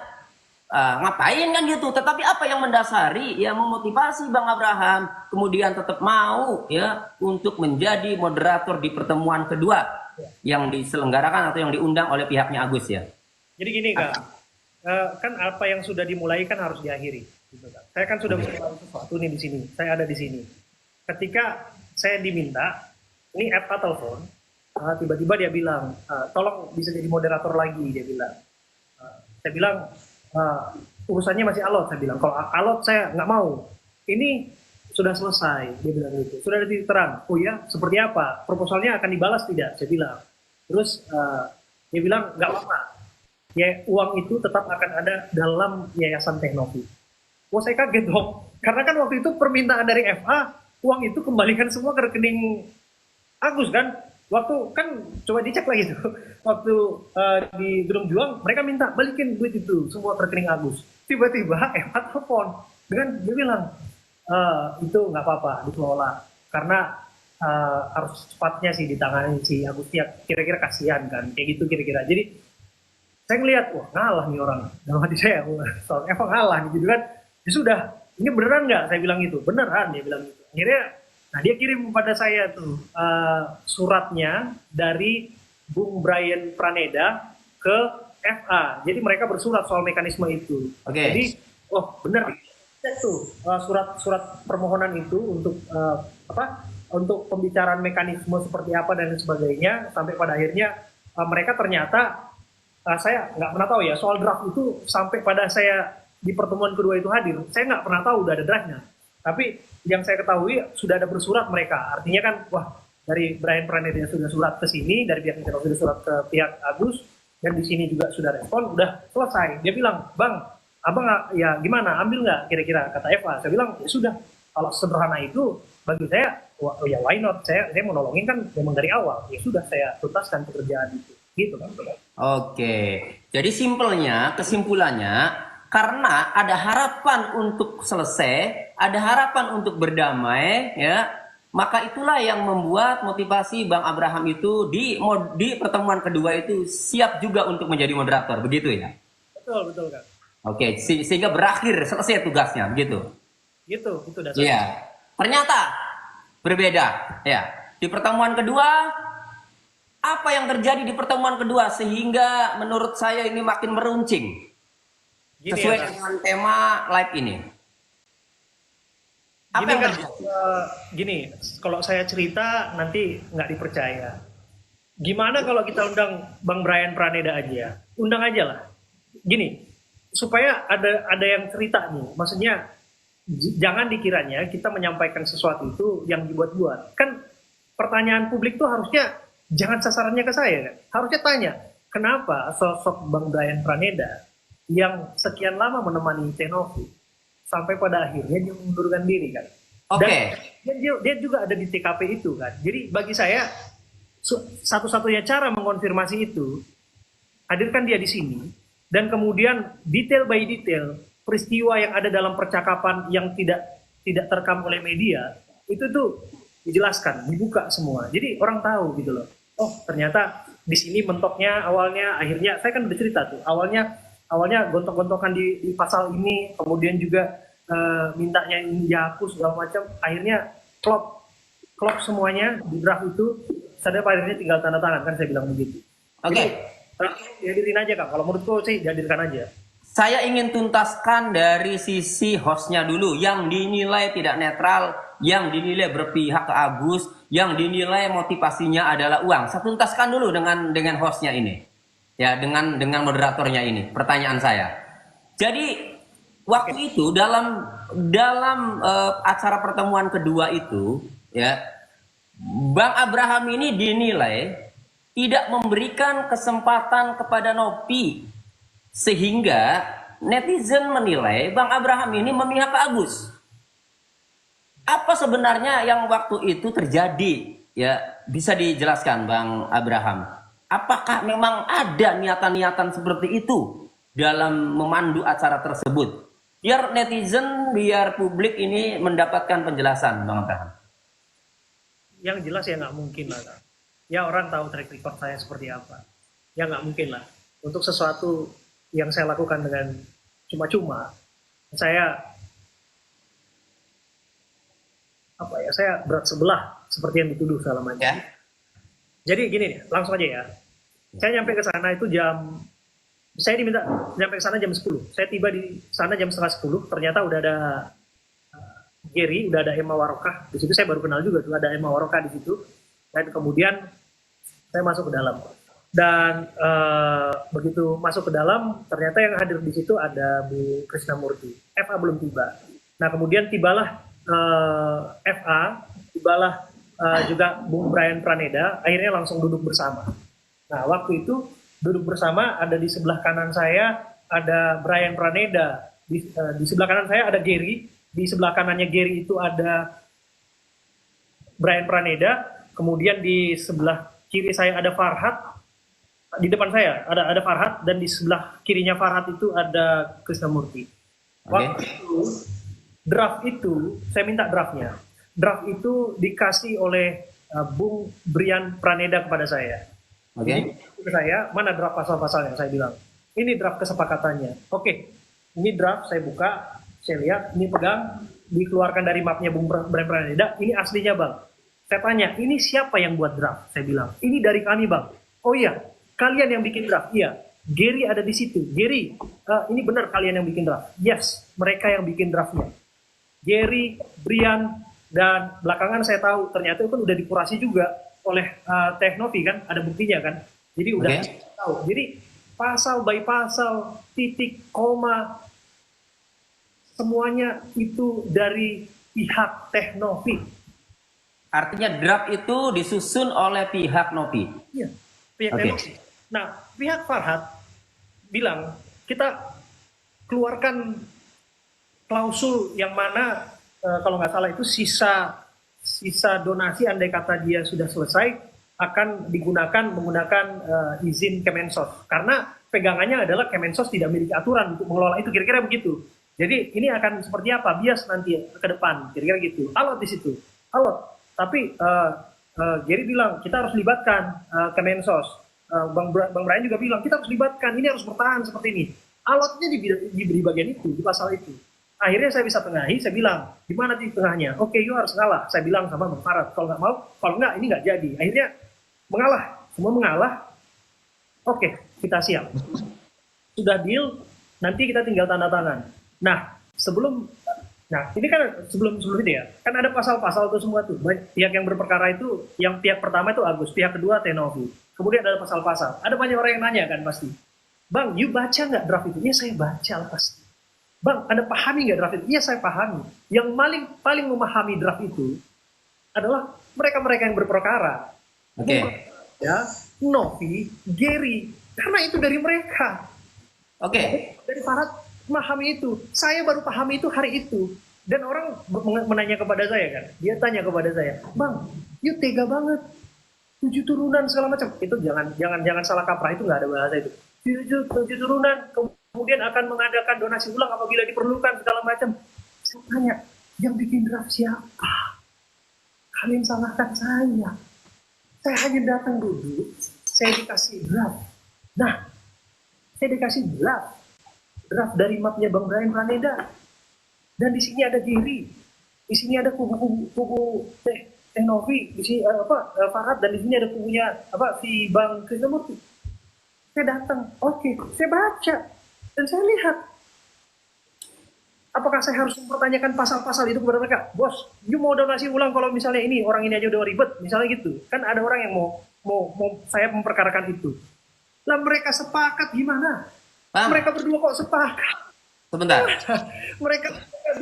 Ngapain kan gitu. Tetapi apa yang mendasari, ya, memotivasi Bang Abraham kemudian tetap mau, ya, untuk menjadi moderator di pertemuan kedua yang diselenggarakan atau yang diundang oleh pihaknya Agus, ya. Jadi gini Kak, kan apa yang sudah dimulai kan harus diakhiri. Gitu, Kak. Saya kan sudah memulai sesuatu nih di sini, saya ada di sini. Ketika saya diminta, ini FA telepon, tiba-tiba dia bilang, tolong bisa jadi moderator lagi, dia bilang. Saya bilang, urusannya masih alot, saya bilang. Kalau alot saya nggak mau. Ini sudah selesai, dia bilang gitu. Sudah ada titik terang. Oh ya, seperti apa? Proposalnya akan dibalas tidak? Saya bilang. Terus dia bilang nggak apa-apa. Ya, uang itu tetap akan ada dalam Yayasan Teknovi. Wah, saya kaget dong. Karena kan waktu itu permintaan dari FA, uang itu kembalikan semua ke rekening Agus kan. Waktu kan coba dicek lagi tuh. Waktu di Gedung Juang, mereka minta balikin duit itu semua ke rekening Agus. Tiba-tiba FA telepon dengan dia bilang, itu nggak apa-apa dikelola karena harus cepatnya sih ditangani si Agus, ya kira-kira kasihan kan kayak gitu kira-kira. Jadi saya ngelihat, wah ngalah nih orang dalam hati saya, soalnya emang ngalah gitu kan. Ya sudah, ini beneran nggak? Saya bilang gitu, beneran dia bilang gitu. Akhirnya, nah dia kirim kepada saya tuh suratnya dari Bung Brian Praneda ke FA. Jadi mereka bersurat soal mekanisme itu. Oke. Jadi, oh bener. Cek tuh surat permohonan itu untuk untuk pembicaraan mekanisme seperti apa dan sebagainya sampai pada akhirnya mereka ternyata saya nggak pernah tahu ya soal draft itu sampai pada saya di pertemuan kedua itu hadir, saya nggak pernah tahu udah ada draftnya. Tapi yang saya ketahui sudah ada bersurat mereka, artinya kan wah dari Brian Praneda sudah surat ke sini, dari pihak internal sudah surat ke pihak Agus, dan di sini juga sudah respon, udah selesai. Dia bilang, Bang, abang ya gimana, ambil nggak kira-kira, kata Eva. Saya bilang ya sudah, kalau sederhana itu bagi saya ya why not, saya mau nolongin kan memang dari awal, ya sudah saya tuntaskan pekerjaan itu gitu kan. Oke, jadi simpelnya, kesimpulannya, karena ada harapan untuk selesai, ada harapan untuk berdamai, ya, maka itulah yang membuat motivasi Bang Abraham itu di pertemuan kedua itu siap juga untuk menjadi moderator, begitu ya? Betul kan. Oke, sehingga berakhir selesai tugasnya, begitu? Gitu, itu dasarnya. Iya. Ternyata berbeda, ya. Di pertemuan kedua, apa yang terjadi di pertemuan kedua sehingga menurut saya ini makin meruncing sesuai dengan tema live ini? Apa gini yang kan, terjadi? Gini, kalau saya cerita nanti nggak dipercaya. Gimana kalau kita undang Bang Brian Praneda aja? Undang aja lah. Gini, supaya ada yang cerita nih. Maksudnya jangan dikiranya kita menyampaikan sesuatu itu yang dibuat-buat. Kan pertanyaan publik tuh harusnya jangan sasarannya ke saya kan. Harusnya tanya, kenapa sosok Bang Brian Praneda yang sekian lama menemani Teknovi sampai pada akhirnya dia mengundurkan diri kan. Oke. Dan dia juga ada di TKP itu kan. Jadi bagi saya satu-satunya cara mengonfirmasi itu hadirkan dia di sini dan kemudian detail by detail peristiwa yang ada dalam percakapan yang tidak terekam oleh media itu tuh dijelaskan, dibuka semua. Jadi orang tahu gitu loh. Oh, ternyata di sini mentoknya awalnya, akhirnya saya kan udah cerita tuh. Awalnya gontok-gontokan di pasal ini, kemudian juga mintanya ini dihapus segala macam. Akhirnya klop semuanya di draft itu. Saya akhirnya tinggal tanda tangan kan saya bilang begitu. Oke. Dihadirkan aja Kang. Kalau menurutku sih dihadirkan aja. Saya ingin tuntaskan dari sisi hostnya dulu, yang dinilai tidak netral, yang dinilai berpihak ke Agus, yang dinilai motivasinya adalah uang. Saya tuntaskan dulu dengan hostnya ini, ya, dengan moderatornya ini. Pertanyaan saya. Jadi waktu itu dalam acara pertemuan kedua itu, ya, Bang Abraham ini dinilai tidak memberikan kesempatan kepada Nopi, sehingga netizen menilai Bang Abraham ini memihak ke Agus. Apa sebenarnya yang waktu itu terjadi? Ya, bisa dijelaskan Bang Abraham. Apakah memang ada niatan-niatan seperti itu dalam memandu acara tersebut? Biar netizen, biar publik ini mendapatkan penjelasan, Bang Abraham. Yang jelas ya nggak mungkin lah Kang. Ya orang tahu track record saya seperti apa. Ya nggak mungkin lah. Untuk sesuatu yang saya lakukan dengan cuma-cuma, saya saya berat sebelah seperti yang dituduh segala macam. Ya. Jadi gini nih, langsung aja ya. Saya nyampe ke sana itu saya diminta nyampe ke sana jam 10. Saya tiba di sana jam setengah 10. Ternyata udah ada Gary, udah ada Emma Warokah. Di situ saya baru kenal juga tuh, ada Emma Warokah di situ. Dan kemudian saya masuk ke dalam. Dan begitu masuk ke dalam, ternyata yang hadir di situ ada Bu Krisnamurti. FA belum tiba. Nah kemudian tibalah FA, tibalah juga Bung Brian Praneda, akhirnya langsung duduk bersama. Nah waktu itu duduk bersama, ada di sebelah kanan saya ada Brian Praneda, di sebelah kanan saya ada Gary, di sebelah kanannya Gary itu ada Brian Praneda, kemudian di sebelah kiri saya ada Farhad, di depan saya ada Farhad, dan di sebelah kirinya Farhad itu ada Krisnamurti. Waktu itu draft itu saya minta draftnya. Draft itu dikasih oleh Bung Brian Praneda kepada saya. Jadi ke saya, mana draft pasal-pasalnya? Saya bilang, ini draft kesepakatannya. Oke, ini draft, saya buka, saya lihat, ini pegang, dikeluarkan dari mapnya Bung Brian Praneda, ini aslinya Bang. Saya tanya, ini siapa yang buat draft? Saya bilang, ini dari kami Bang. Oh iya, kalian yang bikin draft? Iya. Gary ada di situ. Gary, ini benar kalian yang bikin draft? Yes, mereka yang bikin draftnya. Gary, Brian, dan belakangan saya tahu ternyata itu kan udah dikurasi juga oleh Teh Novi kan, ada buktinya kan. Jadi udah tahu. Jadi pasal by pasal, titik, koma, semuanya itu dari pihak Teh Novi. Artinya draft itu disusun oleh pihak Novi. Iya, pihak Teh Novi. Nah, pihak Farhad bilang, kita keluarkan klausul yang mana kalau nggak salah itu sisa donasi andai kata dia sudah selesai akan digunakan menggunakan izin Kemensos, karena pegangannya adalah Kemensos tidak memiliki aturan untuk mengelola itu, kira-kira begitu. Jadi ini akan seperti apa bias nanti ke depan, kira-kira gitu. Alot di situ, alot. Tapi Gary bilang kita harus libatkan Kemensos. Bang Brian juga bilang kita harus libatkan, ini harus bertahan seperti ini. Alotnya diberi bagian itu, di pasal itu. Akhirnya saya bisa tengahi, saya bilang, gimana di tengahnya? Oke, you harus ngalah. Saya bilang sama Bang Farhad, kalau nggak mau, kalau nggak, ini nggak jadi. Akhirnya mengalah, semua mengalah. Oke, kita siap. Sudah deal, nanti kita tinggal tanda tangan. Nah, ini kan sebelum itu ya, kan ada pasal-pasal itu semua tuh. Pihak yang berperkara itu, yang pihak pertama itu Agus, pihak kedua Teh Novi. Kemudian ada pasal-pasal. Ada banyak orang yang nanya kan pasti. Bang, you baca nggak draft itu? Iya, saya baca lah pasti. Bang, Anda pahami nggak draft itu? Iya, saya pahami. Yang paling memahami draft itu adalah mereka-mereka yang berperkara. Ya, Novi, Gary, karena itu dari mereka. Dari Farhad memahami itu. Saya baru pahami itu hari itu. Dan orang menanya kepada saya kan, dia tanya kepada saya, Bang, you tega banget. 7 turunan segala macam. Itu jangan salah kaprah, itu nggak ada bahasa itu. 7 turunan, kemudian akan mengadakan donasi ulang apabila diperlukan segala macam. Saya tanya, yang bikin draft siapa? Kalian salahkan saya. Saya hanya datang dulu, saya dikasih draft. Nah, saya dikasih draft dari mapnya Bang Brian Praneda. Dan di sini ada Giri, di sini ada kubu Teh Novi, di sini Farhad, dan di sini ada kubunya si Bang Krisnamurti. Saya datang, oke, saya baca dan saya lihat. Apakah saya harus mempertanyakan pasal-pasal itu kepada mereka? Bos, you mau donasi ulang kalau misalnya ini orang ini aja udah ribet, misalnya gitu. Kan ada orang yang mau saya memperkarakan itu. Lah mereka sepakat gimana? Bang, Mereka berdua kok sepakat? sebentar. Mereka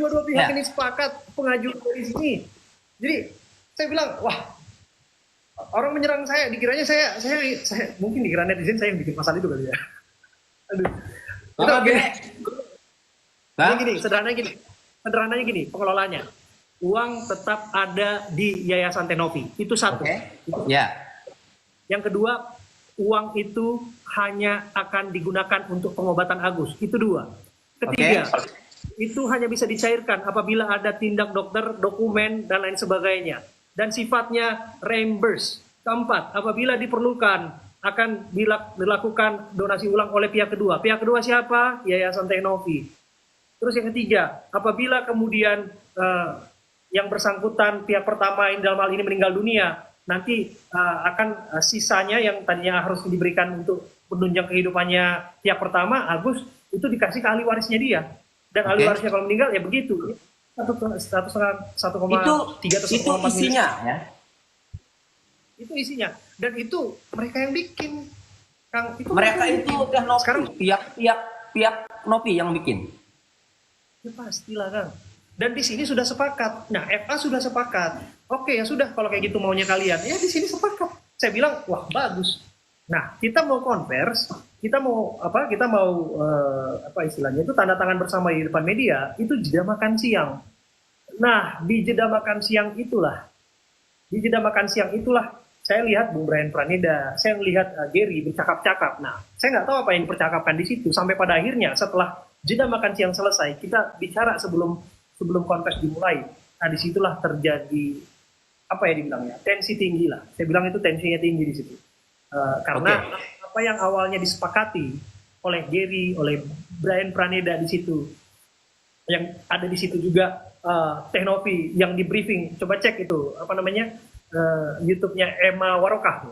dua-dua pihak Ya. ini sepakat pengajuan dari sini. Jadi saya bilang, wah, orang menyerang saya, dikiranya saya mungkin dikira netizen saya yang bikin masalah itu kali ya. Aduh. Bapak Itu gini, Bang, sederhananya gini, pengelolanya. Uang tetap ada di Yayasan Tenovi. Itu satu. ya, Yang kedua, uang itu hanya akan digunakan untuk pengobatan Agus. Itu dua. Ketiga, itu hanya bisa dicairkan apabila ada tindak dokter, dokumen, dan lain sebagainya. Dan sifatnya reimburse. Keempat, apabila diperlukan akan dilakukan donasi ulang oleh pihak kedua. Pihak kedua siapa? Yayasan Tenovi. Terus yang ketiga, apabila kemudian yang bersangkutan pihak pertama yang dalam hal ini meninggal dunia, nanti akan sisanya yang tadinya harus diberikan untuk menunjang kehidupannya pihak pertama, Agus, itu dikasih ke ahli warisnya dia. Dan ahli warisnya kalau meninggal ya begitu. 1,3 atau 1,4 isinya ya. Itu isinya. Dan itu mereka yang bikin. Kang, Mereka itu udah Nopi, sekarang pihak Nopi yang bikin. ya pastilah Kang. Dan di sini sudah sepakat. Nah, FA sudah sepakat. Oke, ya sudah kalau kayak gitu maunya kalian. Ya di sini sepakat. Saya bilang, wah bagus. Nah, kita mau konvers, kita mau apa istilahnya itu tanda tangan bersama di depan media, itu jeda makan siang. Nah, di jeda makan siang itulah saya lihat Bung Brian Pranida, saya melihat Gary bercakap-cakap. Nah, saya nggak tahu apa yang dipercakapkan di situ. Sampai pada akhirnya setelah jeda makan siang selesai, kita bicara sebelum kontes dimulai. Nah, disitulah terjadi apa ya dibilangnya, tensi tinggi lah. Saya bilang itu tensinya tinggi di situ. Karena apa yang awalnya disepakati oleh Gary, oleh Brian Pranida di situ, yang ada di situ juga Tenovi yang di briefing. Coba cek itu apa namanya YouTube-nya Emma Warokah.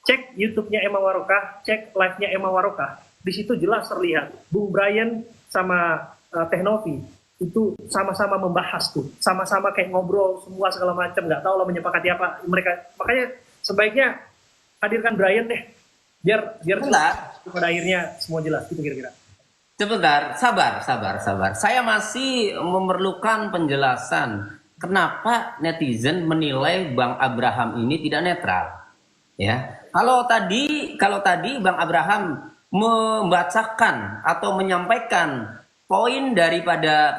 Cek YouTube-nya Emma Warokah, cek live-nya Emma Warokah. Di situ jelas terlihat Bung Brian sama Tenovi itu sama-sama membahas tuh, sama-sama kayak ngobrol semua segala macam, nggak tahu lah menyepakati apa mereka. Makanya sebaiknya hadirkan Brian deh, biar pada akhirnya semua jelas itu kira-kira. Sebentar, sabar. Saya masih memerlukan penjelasan. Kenapa netizen menilai Bang Abraham ini tidak netral? Ya, kalau tadi Bang Abraham membacakan atau menyampaikan poin daripada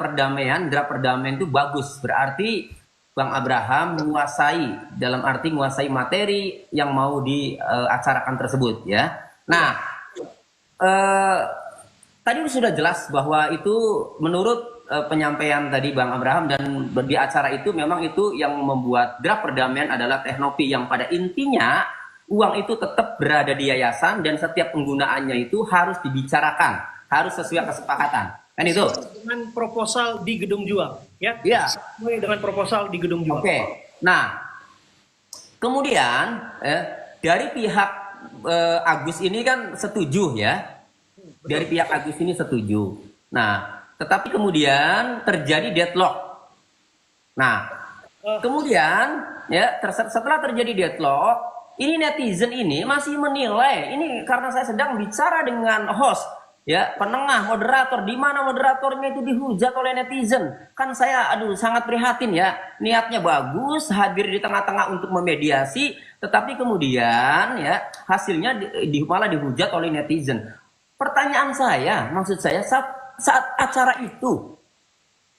draft perdamaian itu bagus, berarti Bang Abraham menguasai, dalam arti menguasai materi yang mau diacarakan tersebut, ya. Nah, tadi sudah jelas bahwa itu menurut penyampaian tadi Bang Abraham, dan di acara itu memang itu yang membuat draft perdamaian adalah Tenovi, yang pada intinya uang itu tetap berada di yayasan dan setiap penggunaannya itu harus dibicarakan, harus sesuai kesepakatan. Kan itu? Dengan proposal di Gedung Juang, ya? Iya. Sesuai dengan proposal di Gedung Juang. Oke. Nah, kemudian dari pihak Agus ini kan setuju, ya. Dari pihak Agus ini setuju. Nah, tetapi kemudian terjadi deadlock. Nah, kemudian ya setelah terjadi deadlock, ini netizen ini masih menilai, ini karena saya sedang bicara dengan host, ya, penengah, moderator, di mana moderatornya itu dihujat oleh netizen. Kan saya sangat prihatin, ya. Niatnya bagus, hadir di tengah-tengah untuk memediasi, tetapi kemudian ya hasilnya malah dihujat oleh netizen. Pertanyaan saya, maksud saya saat acara itu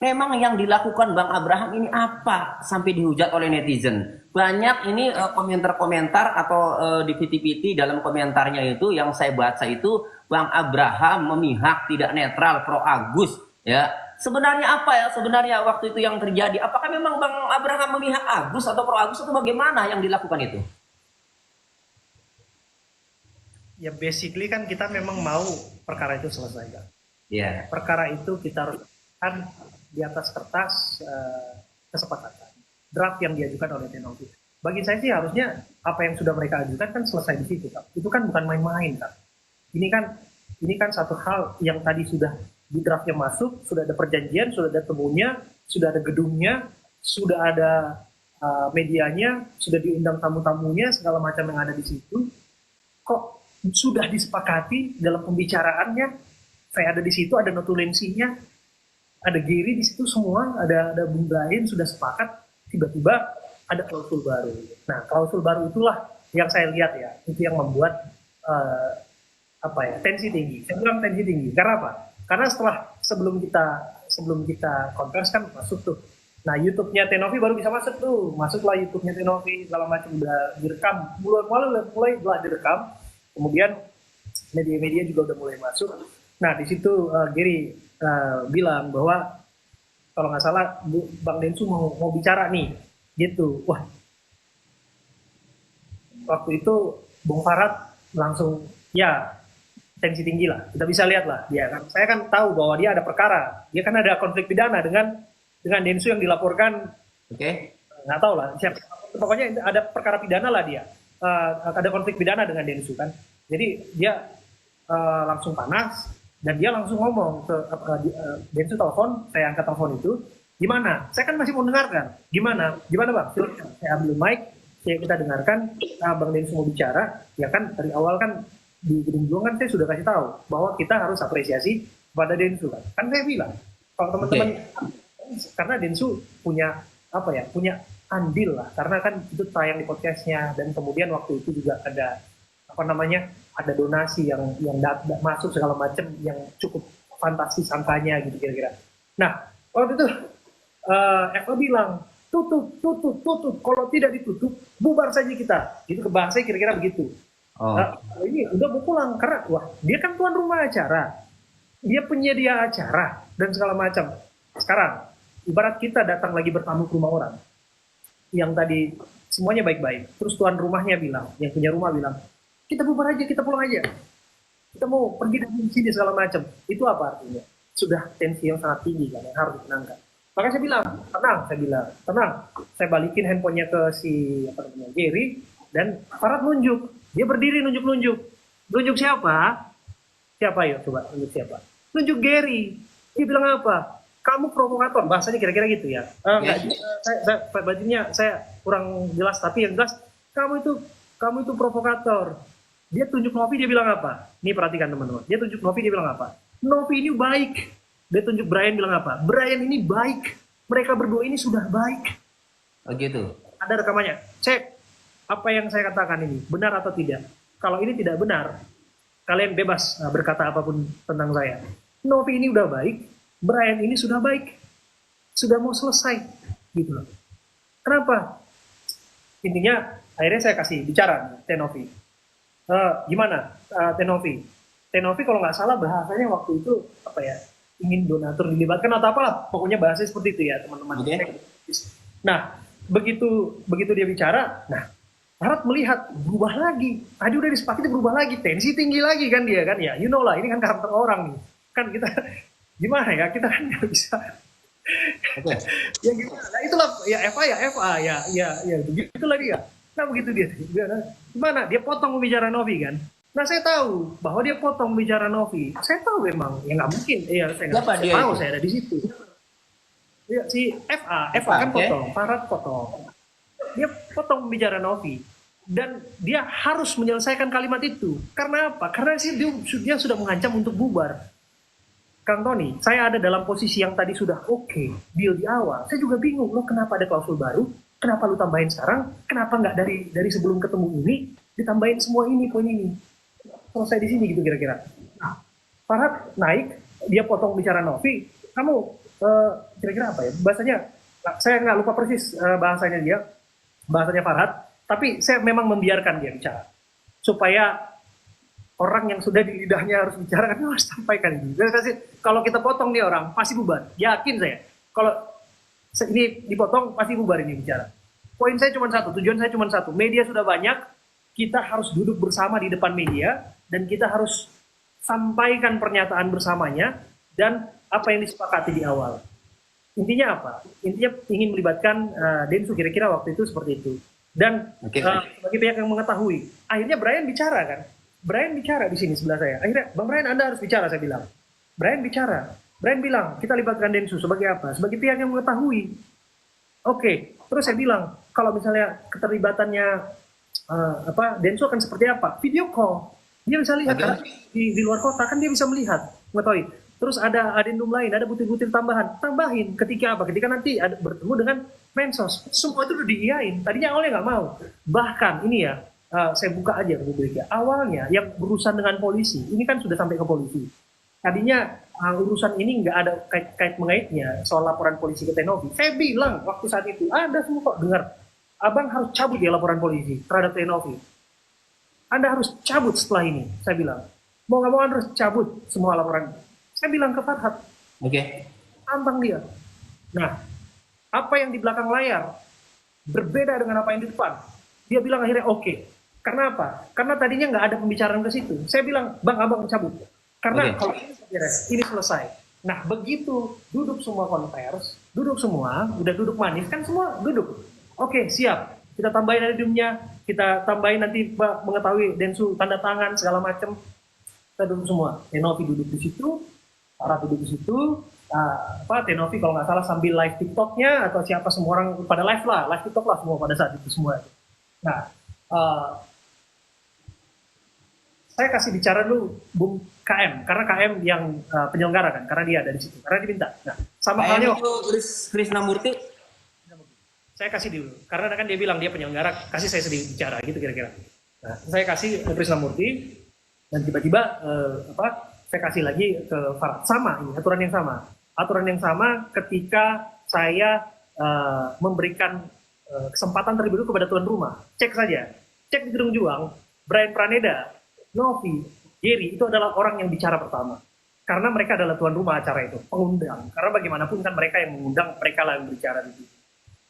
memang yang dilakukan Bang Abraham ini apa sampai dihujat oleh netizen? Banyak ini komentar-komentar atau di PT dalam komentarnya itu yang saya baca itu Bang Abraham memihak, tidak netral, pro Agus, ya. Sebenarnya apa ya sebenarnya waktu itu yang terjadi? Apakah memang Bang Abraham memihak Agus atau pro Agus, atau bagaimana yang dilakukan itu? Ya basically kan kita memang mau perkara itu selesai, kan? Yeah. Perkara itu kita harus kan di atas kertas kesepakatan draft yang diajukan oleh Tenovi. Bagi saya sih harusnya apa yang sudah mereka ajukan kan selesai di situ, kan? Itu kan bukan main-main, kan? ini kan satu hal yang tadi sudah di draftnya masuk, sudah ada perjanjian, sudah ada temunya, sudah ada gedungnya, sudah ada medianya, sudah diundang tamu-tamunya, segala macam yang ada di situ. Kok sudah disepakati dalam pembicaraannya? Saya ada di situ, ada notulensinya, ada Giri di situ semua, ada Bung Brahim sudah sepakat, tiba-tiba ada klausul baru. Nah, klausul baru itulah yang saya lihat ya, itu yang membuat tensi tinggi. Saya bilang tensi tinggi. Karena apa? Karena sebelum kita konvers kan masuk tuh. Nah, YouTube-nya Tenovi baru bisa masuk tuh. Masuklah YouTube-nya Tenovi, segala macam udah direkam. Mulai direkam. Kemudian media-media juga udah mulai masuk. Nah, di situ Giri bilang bahwa kalau nggak salah Bang Densu mau bicara nih, gitu. Wah, waktu itu Bung Farad langsung ya tensi tinggi lah. Kita bisa lihat lah dia kan. Saya kan tahu bahwa dia ada perkara. Dia kan ada konflik pidana dengan Densu yang dilaporkan. Oke. Nggak tahu lah. Pokoknya ada perkara pidana lah dia. Ada konflik pidana dengan Densu kan. Jadi dia langsung panas dan dia langsung ngomong ke Densu telepon. Saya angkat telepon itu. Gimana? Saya kan masih mau dengarkan. Gimana Bang? Silakan. Saya ambil mic. Kita dengarkan Bang Densu mau bicara. Ya kan dari awal kan di Gedung Juang kan saya sudah kasih tahu bahwa kita harus apresiasi kepada Densu kan. Kan saya bilang kalau teman-teman karena Densu punya andil lah, karena kan itu tayang di podcastnya dan kemudian waktu itu juga ada ada donasi yang masuk segala macam yang cukup fantastis angkanya gitu kira-kira. Nah waktu itu Eva bilang tutup, kalau tidak ditutup bubar saja kita, itu ke bahasa kira-kira begitu. Ini udah mau pulang karena dia kan tuan rumah acara, dia penyedia acara dan segala macam. Sekarang ibarat kita datang lagi bertamu ke rumah orang yang tadi semuanya baik-baik, terus tuan rumahnya bilang, yang punya rumah bilang, kita bubar aja, kita pulang aja, kita mau pergi dari sini segala macam. Itu apa artinya? Sudah tensi yang sangat tinggi kan yang harus ditenangkan. Maka saya bilang, tenang, saya balikin handphonenya ke si Gary dan Farad nunjuk, dia berdiri nunjuk siapa ya, coba nunjuk siapa? Nunjuk Gary. Dia bilang apa? Kamu provokator, bahasanya kira-kira gitu ya. Saya kurang jelas, tapi yang jelas kamu itu provokator. Dia tunjuk Novi, dia bilang apa? Nih perhatikan teman-teman. Dia tunjuk Novi, dia bilang apa? Novi ini baik. Dia tunjuk Brian, bilang apa? Brian ini baik. Mereka berdua ini sudah baik. Oh gitu. Ada rekamannya. Cek apa yang saya katakan ini benar atau tidak. Kalau ini tidak benar, kalian bebas berkata apapun tentang saya. Novi ini udah baik. Brian ini sudah baik, sudah mau selesai, gitu loh. Kenapa? Intinya akhirnya saya kasih bicara Tenovi. Gimana Tenovi? Tenovi kalau nggak salah bahasanya waktu itu ingin donatur dilibatkan atau apalah, pokoknya bahasanya seperti itu ya teman-teman. Okay. Nah begitu dia bicara, nah Farad melihat berubah lagi. Tadi udah disepakati berubah lagi, tensi tinggi lagi kan dia kan ya, you know lah ini kan karakter orang nih, kan kita gimana ya, kita kan nggak bisa. Okay. Ya gimana? Nah, itulah ya FA ya begitulah dia. Nah begitu dia gimana? Dia potong pembicaraan Novi kan. Nah saya tahu bahwa dia potong pembicaraan Novi. Saya tahu memang ya nggak mungkin. Ya saya nggak tahu saya ada di situ. Ya, si FA kan potong, Farad potong. Dia potong pembicaraan Novi dan dia harus menyelesaikan kalimat itu. Karena apa? Karena dia sudah mengancam untuk bubar. Kang Tony, saya ada dalam posisi yang tadi sudah oke, deal di awal. Saya juga bingung, loh kenapa ada klausul baru? Kenapa lu tambahin sekarang? Kenapa nggak dari sebelum ketemu ini ditambahin semua ini, poin ini? Selesai di sini gitu kira-kira. Nah, Farad naik, dia potong bicara Novi. Kamu kira-kira apa ya? Bahasanya, saya nggak lupa persis bahasanya Farad. Tapi saya memang membiarkan dia bicara supaya orang yang sudah di lidahnya harus bicara kan harus sampaikan ini. Kalau kita potong nih orang pasti bubar. Yakin saya. Kalau ini dipotong pasti bubar ini bicara. Poin saya cuma satu, tujuan saya cuma satu. Media sudah banyak, kita harus duduk bersama di depan media dan kita harus sampaikan pernyataan bersamanya dan apa yang disepakati di awal. Intinya apa? Intinya ingin melibatkan Densu kira-kira waktu itu seperti itu. Dan sebagai pihak yang mengetahui, akhirnya Brian bicara kan. Brian bicara di sini sebelah saya. Akhirnya, Bang Brian, Anda harus bicara, saya bilang. Brian bicara. Brian bilang, kita libatkan Densus sebagai apa? Sebagai pihak yang mengetahui. Oke, terus saya bilang, kalau misalnya keterlibatannya Densus akan seperti apa? Video call. Dia bisa lihat, karena di luar kota kan dia bisa melihat, mengetahui. Terus ada adendum lain, ada butir-butir tambahin. Ketika apa? Ketika nanti ada bertemu dengan Mensos. Semua itu udah diiyain. Tadinya awalnya nggak mau. Bahkan ini ya, saya buka aja ke publik ya. Awalnya yang berurusan dengan polisi, ini kan sudah sampai ke polisi. Tadinya urusan ini nggak ada kait mengaitnya soal laporan polisi ke Tenovi. Saya bilang waktu saat itu, ada semua kok dengar. Abang harus cabut ya laporan polisi terhadap Tenovi. Anda harus cabut setelah ini, saya bilang. Mau nggak mau Anda harus cabut semua laporan. Saya bilang ke Farhad. Oke. Tantang dia. Nah, apa yang di belakang layar berbeda dengan apa yang di depan. Dia bilang akhirnya oke. Karena apa? Karena tadinya nggak ada pembicaraan ke situ. Saya bilang, Bang, Abang cabut. Karena kalau ini beres, ini selesai. Nah, begitu duduk semua konvers, duduk semua, udah duduk manis, kan semua duduk. Oke, siap. Kita tambahin adendumnya, kita tambahin nanti mengetahui Densus tanda tangan segala macam. Kita duduk semua. Tenovi duduk di situ, Farhad duduk di situ. Tenovi kalau nggak salah sambil live TikToknya atau siapa semua orang pada live TikTok lah semua pada saat itu semua. Nah, saya kasih bicara dulu Bung KM karena KM yang penyelenggara kan, karena dia ada di situ, karena diminta. Nah, sama halnya itu Krisnamurti. Saya kasih dulu, karena kan dia bilang dia penyelenggara, kasih saya sedikit bicara gitu kira-kira. Nah, saya kasih Krisnamurti dan tiba-tiba saya kasih lagi ke Farhad. Sama ini aturan yang sama ketika saya memberikan kesempatan terlebih dahulu kepada tuan rumah. Cek di Gedung Juang, Brian Praneda, Novi, Jerry itu adalah orang yang bicara pertama. Karena mereka adalah tuan rumah acara itu, pengundang. Karena bagaimanapun kan mereka yang mengundang, mereka lah yang berbicara di situ.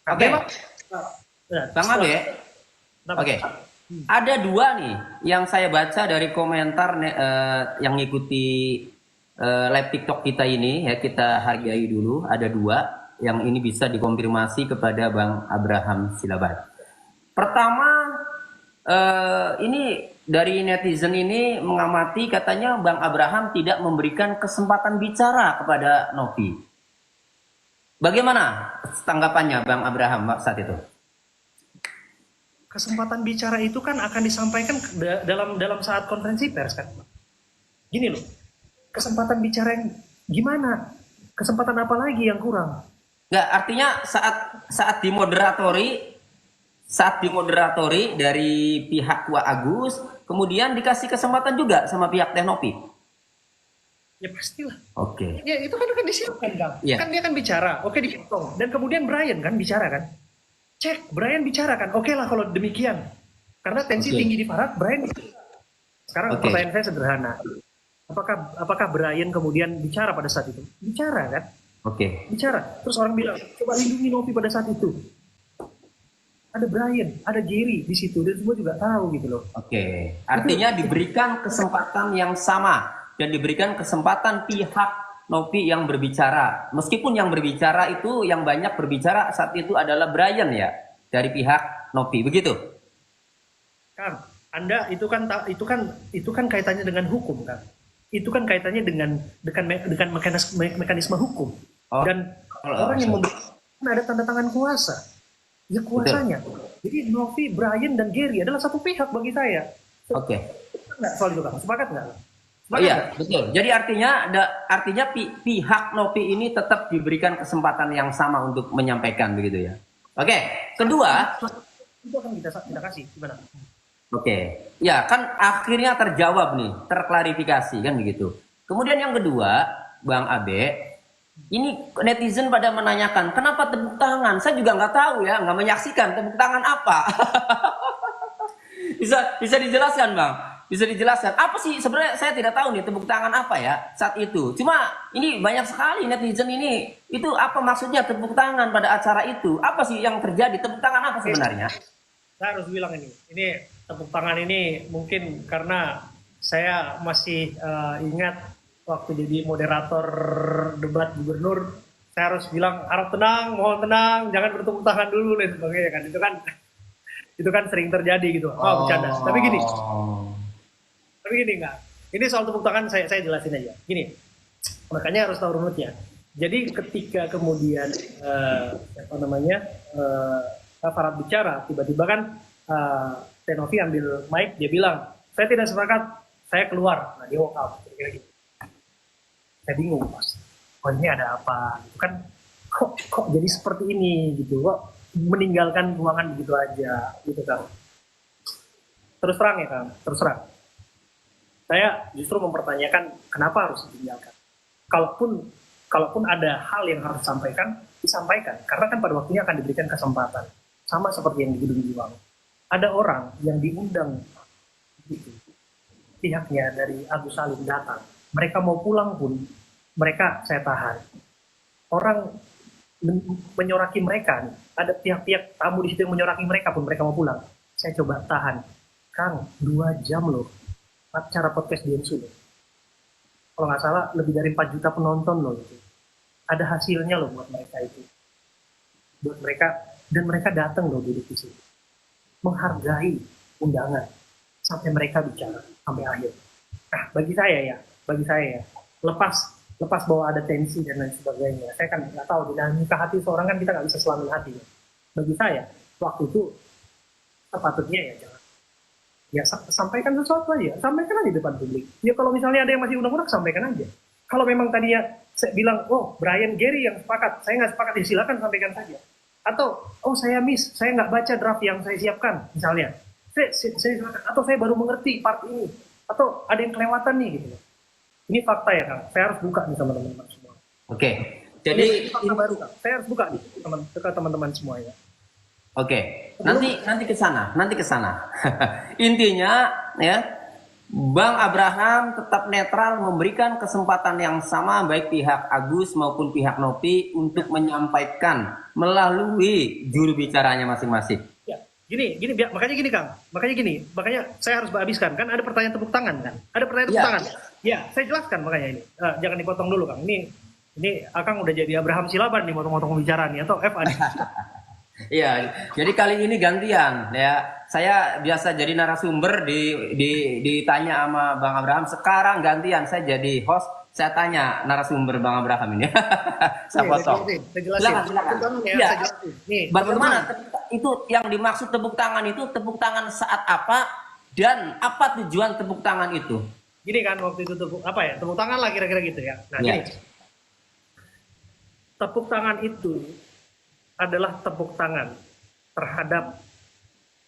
Oke. Bang Abe. Oke. Ada dua nih yang saya baca dari komentar yang ngikuti live TikTok kita ini ya, kita hargai dulu. Ada dua yang ini bisa dikonfirmasi kepada Bang Abraham Silaban. Pertama, ini dari netizen ini mengamati katanya Bang Abraham tidak memberikan kesempatan bicara kepada Novi. Bagaimana tanggapannya Bang Abraham saat itu? Kesempatan bicara itu kan akan disampaikan dalam saat konferensi pers kan. Gini loh, kesempatan bicara yang gimana? Kesempatan apa lagi yang kurang? Nggak, artinya saat dimoderatori dari pihak Wak Agus, kemudian dikasih kesempatan juga sama pihak Tenovi. Ya pastilah. Oke. Ya itu kan akan disiapkan Kang. Yeah. Kan dia kan bicara, oke dipotong. Dan kemudian Brian kan bicara kan. Cek, Brian bicara kan. Oke lah kalau demikian. Karena tensi tinggi di Farhad, Brian bicara. Sekarang pertanyaan saya sederhana. Apakah Brian kemudian bicara pada saat itu? Bicara kan? Oke. Bicara. Terus orang bilang, coba lindungi Novi pada saat itu. Ada Brian, ada Jerry di situ, dan semua juga tahu gitu loh. Oke. Artinya diberikan kesempatan yang sama dan diberikan kesempatan pihak Novi yang berbicara. Meskipun yang berbicara itu, yang banyak berbicara saat itu adalah Brian ya, dari pihak Novi, begitu? Kang, Anda itu kan kaitannya dengan hukum kan? Itu kan kaitannya dengan mekanisme hukum. Dan orang yang memberikan ada tanda tangan kuasa. Ya kuasanya. Betul. Jadi Novi, Brian dan Gary adalah satu pihak bagi saya. Oke. Nggak soal itu Kang, sepakat nggak? Iya, betul. Jadi artinya pihak Novi ini tetap diberikan kesempatan yang sama untuk menyampaikan begitu ya. Oke, kedua itu akan kita kasih gimana? Oke. Ya, kan akhirnya terjawab nih, terklarifikasi kan begitu. Kemudian yang kedua, Bang Abe, ini netizen pada menanyakan, kenapa tepuk tangan? Saya juga nggak tahu ya, nggak menyaksikan tepuk tangan apa. bisa dijelaskan, Bang? Bisa dijelaskan apa sih sebenarnya? Saya tidak tahu nih tepuk tangan apa ya saat itu. Cuma ini banyak sekali netizen ini, itu apa maksudnya tepuk tangan pada acara itu? Apa sih yang terjadi? Tepuk tangan apa sebenarnya? Saya harus bilang ini tepuk tangan ini mungkin karena saya masih ingat waktu jadi moderator debat gubernur, saya harus bilang harap tenang, mohon tenang, jangan bertepuk tangan dulu dan sebagainya kan. Itu kan sering terjadi gitu. Bercanda. Tapi gini. Tapi gini enggak. Ini soal tepuk tangan saya jelasin aja. Gini, makanya harus tahu runutnya. Jadi ketika kemudian apa namanya Farad bicara, tiba-tiba kan Tenovi ambil mic, dia bilang, saya tidak sepakat, saya keluar. Nah dia walk out, kira-kira gitu. Saya bingung, Mas. Oh ini ada apa? Itu kan kok jadi seperti ini gitu, kok meninggalkan ruangan begitu aja, gitu kan? Terus terang ya Kang, terus terang. Saya justru mempertanyakan kenapa harus ditinggalkan. Kalaupun ada hal yang harus disampaikan, disampaikan. Karena kan pada waktunya akan diberikan kesempatan. Sama seperti yang di Gedung Juang. Ada orang yang diundang gitu, pihaknya dari Agus Salim datang. Mereka mau pulang pun, mereka saya tahan. Orang menyoraki mereka, ada pihak-pihak tamu di situ yang menyoraki mereka pun mereka mau pulang. Saya coba tahan. Kang, 2 jam loh acara podcast Densu loh. Kalau nggak salah lebih dari 4 juta penonton loh gitu. Ada hasilnya loh buat mereka itu. Buat mereka, dan mereka datang loh duduk di sini. Menghargai undangan sampai mereka bicara sampai akhir. Nah, bagi saya ya, lepas bahwa ada tensi dan lain sebagainya. Saya kan nggak tahu dinamika hati seorang kan kita nggak bisa selamain hati. Bagi saya, waktu itu sepatutnya ya jangan. Ya sampaikan sesuatu aja, sampaikan aja di depan publik. Ya kalau misalnya ada yang masih unek-unek, sampaikan aja. Kalau memang tadinya saya bilang, oh Brian Gary yang sepakat, saya nggak sepakat, ya silakan sampaikan saja. Atau, oh saya miss, saya nggak baca draft yang saya siapkan, misalnya. Saya atau saya baru mengerti part ini, atau ada yang kelewatan nih gitu. Ini fakta ya Kang, saya harus buka nih sama teman-teman semua. Oke, jadi ini fakta baru Kang, saya harus buka nih ke teman-teman semuanya. Oke, nanti ke sana. Intinya ya, Bang Abraham tetap netral, memberikan kesempatan yang sama baik pihak Agus maupun pihak Novi untuk menyampaikan melalui juru bicaranya masing-masing. Ya, makanya saya harus habiskan kan ada pertanyaan tepuk tangan kan, ada pertanyaan tepuk tangan. Ya, saya jelaskan makanya ini, jangan dipotong dulu Kang. Ini Akang udah jadi Abraham Silaban nih, motong-motong pembicaraan nih atau FA. Iya, jadi kali ini gantian ya. Saya biasa jadi narasumber ditanya sama Bang Abraham. Sekarang gantian saya jadi host. Saya tanya narasumber Bang Abraham ini. Saya potong. Silakan. Ya. Bagaimana itu yang dimaksud tepuk tangan itu? Tepuk tangan saat apa? Dan apa tujuan tepuk tangan itu? Gini kan waktu itu tepuk tangan lah kira-kira gitu ya. Nah gini, tepuk tangan itu adalah tepuk tangan terhadap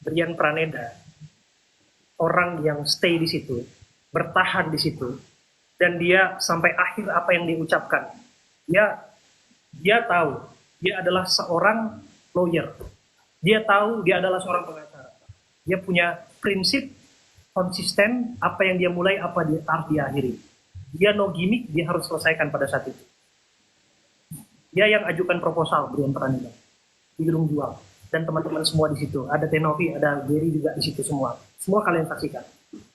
Brian Praneda, orang yang stay di situ, bertahan di situ, dan dia sampai akhir apa yang diucapkan. Dia tahu dia adalah seorang lawyer, dia tahu dia adalah seorang pengacara, dia punya prinsip konsisten, apa yang dia mulai apa dia harus diakhiri. Dia no gimmick, dia harus selesaikan pada saat itu. Dia yang ajukan proposal Brian Praneda di Gedung Juang, dan teman-teman semua di situ. Ada Tenovi, ada Gary juga di situ semua. Semua kalian saksikan.